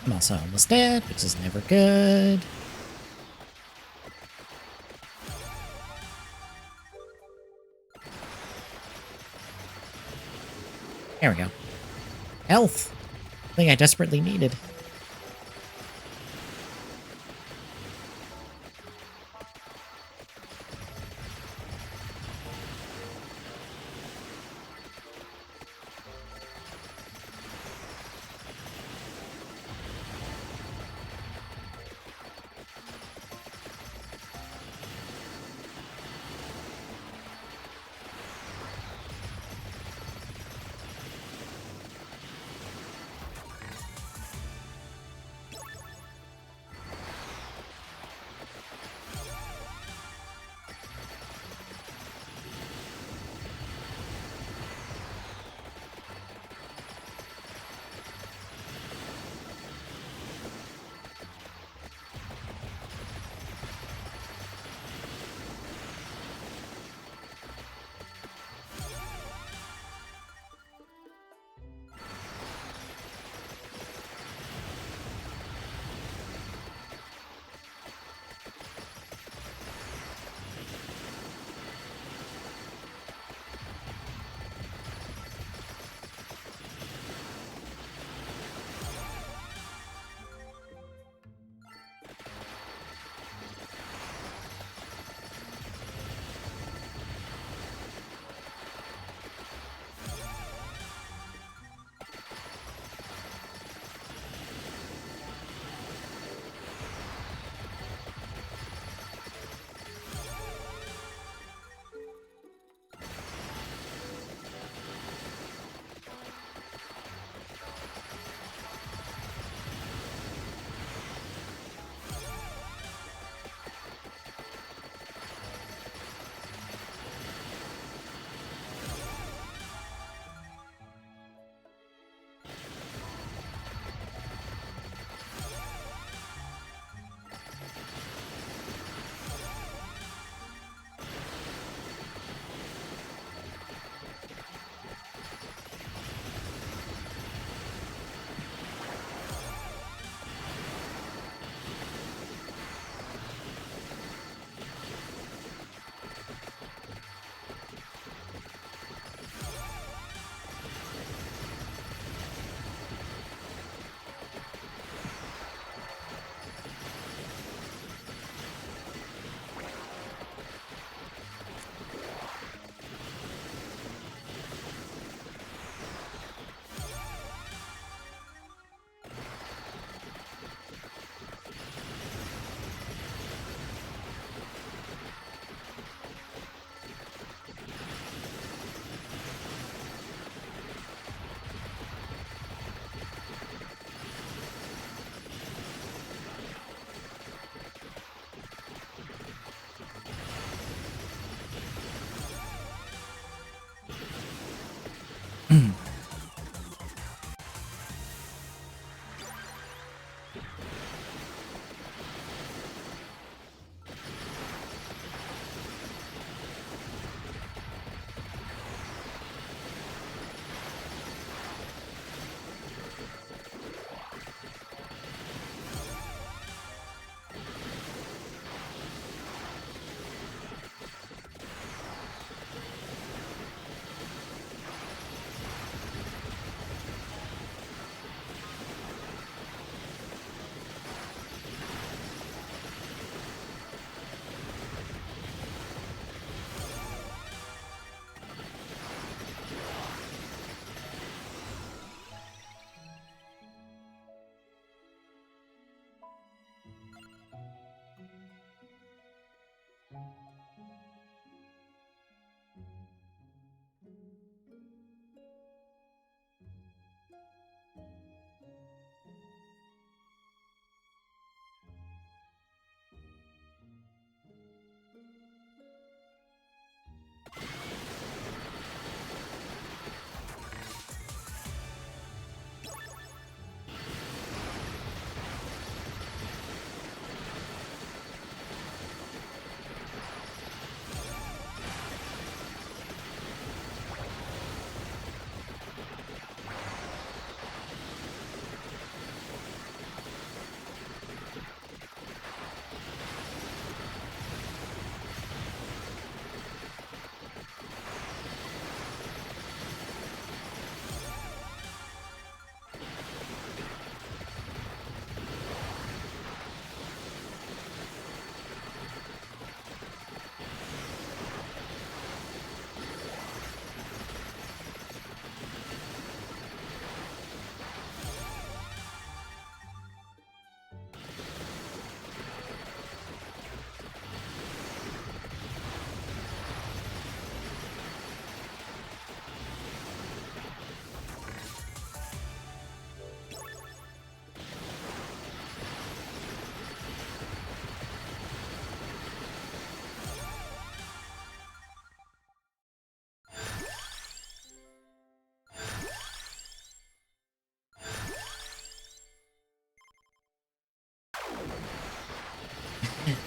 S1: I'm also almost dead, which is never good. There we go. Health. Thing I desperately needed.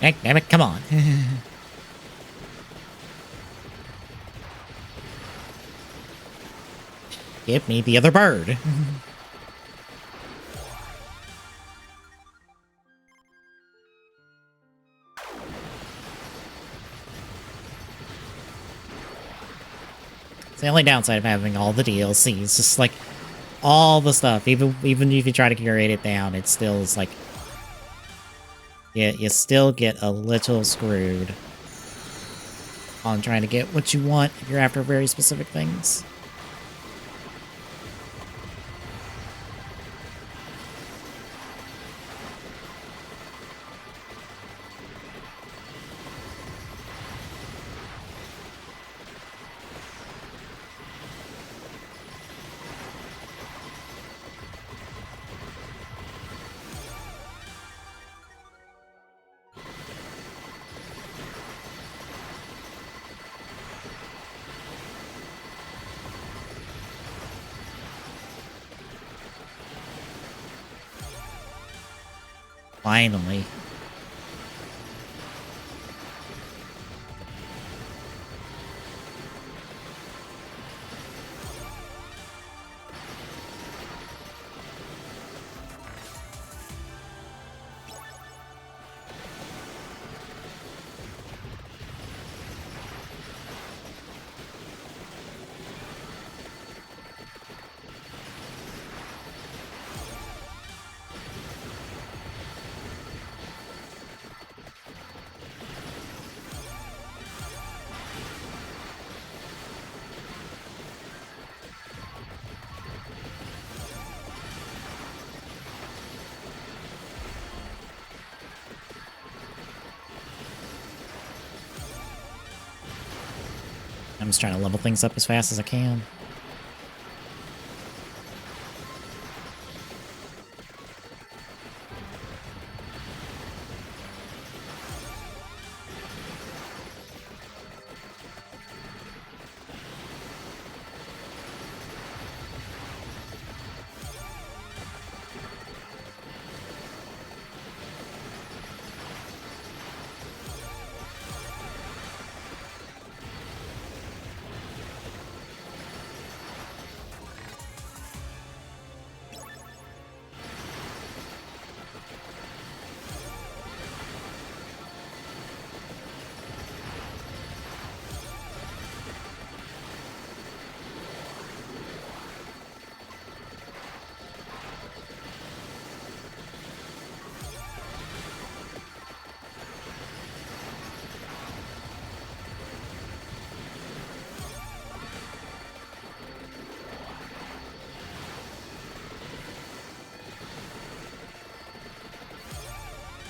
S1: Heck, damn it, come on. Give me the other bird. It's the only downside of having all the DLC. It's just like all the stuff. Even if you try to curate it down, it still is like, yeah, you still get a little screwed on trying to get what you want if you're after very specific things. Finally. I'm just trying to level things up as fast as I can.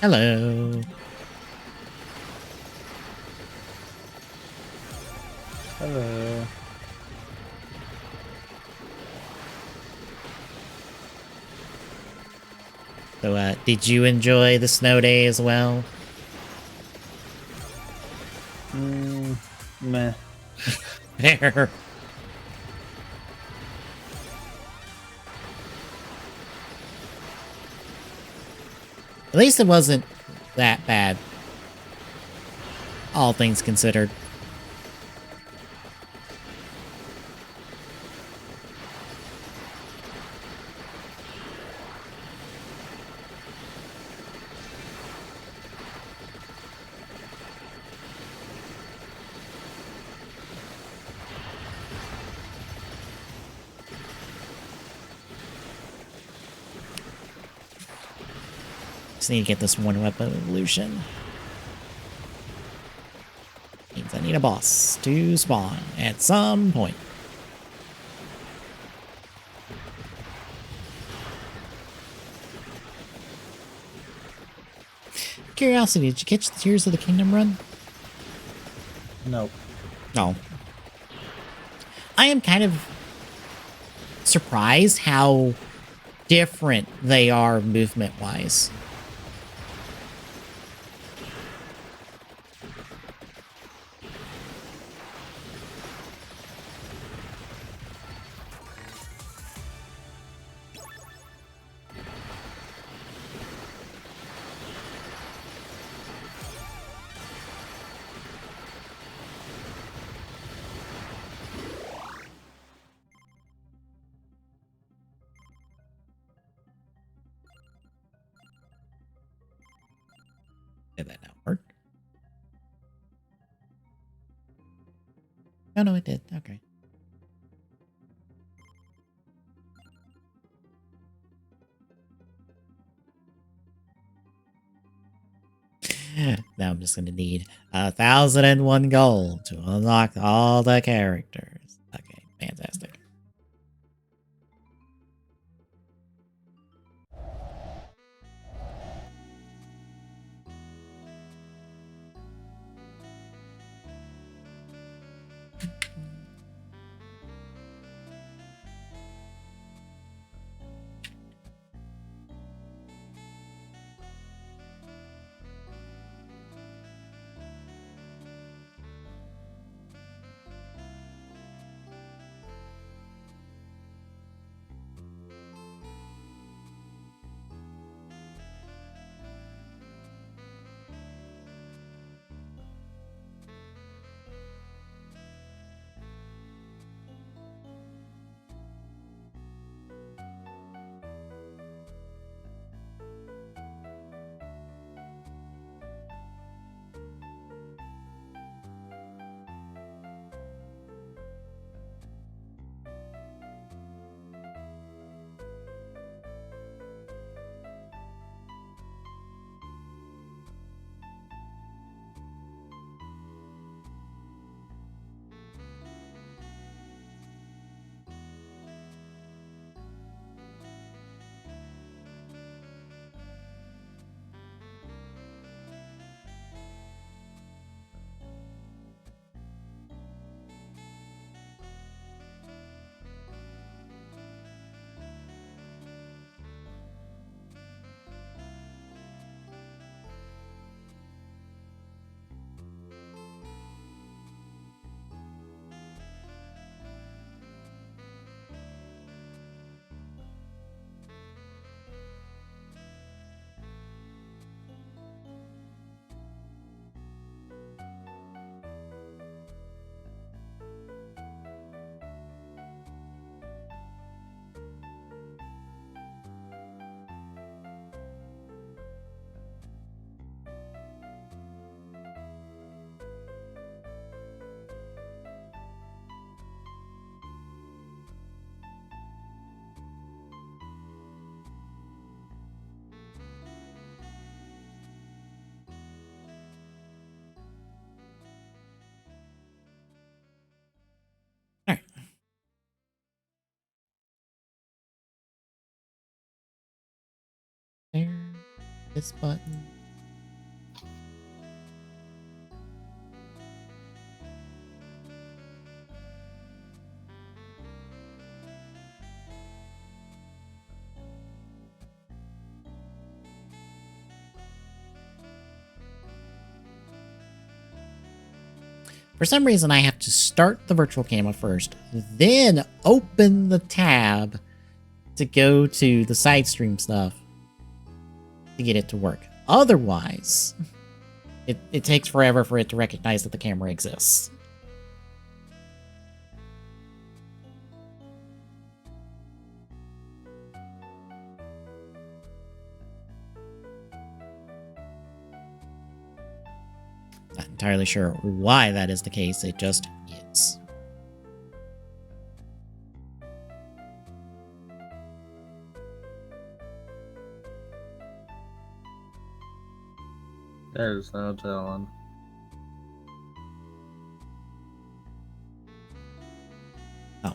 S1: Hello.
S2: Hello.
S1: So, did you enjoy the snow day as well?
S2: Meh.
S1: There. At least it wasn't that bad, all things considered. Just need to get this one weapon evolution. Means I need a boss to spawn at some point. Curiosity, did you catch the Tears of the Kingdom run?
S2: Nope.
S1: No. I am kind of surprised how different they are movement-wise. Did that not work? Oh, no, it did. Okay. Now I'm just going to need 1,001 gold to unlock all the characters. Okay, fantastic. All right. There. This button. For some reason, I have to start the virtual camera first, then open the tab to go to the side stream stuff to get it to work. Otherwise, it takes forever for it to recognize that the camera exists. Not entirely sure why that is the case, it just is.
S2: There's no telling.
S1: Oh.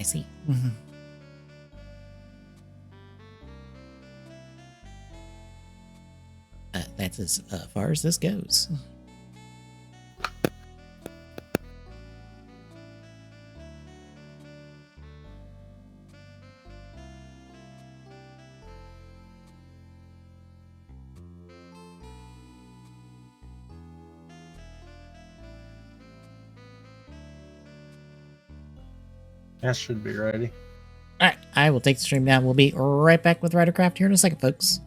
S1: see. That's as far as this goes.
S2: That should be ready.
S1: All right, I will take the stream down. We'll be right back with Ridercraft here in a second, folks.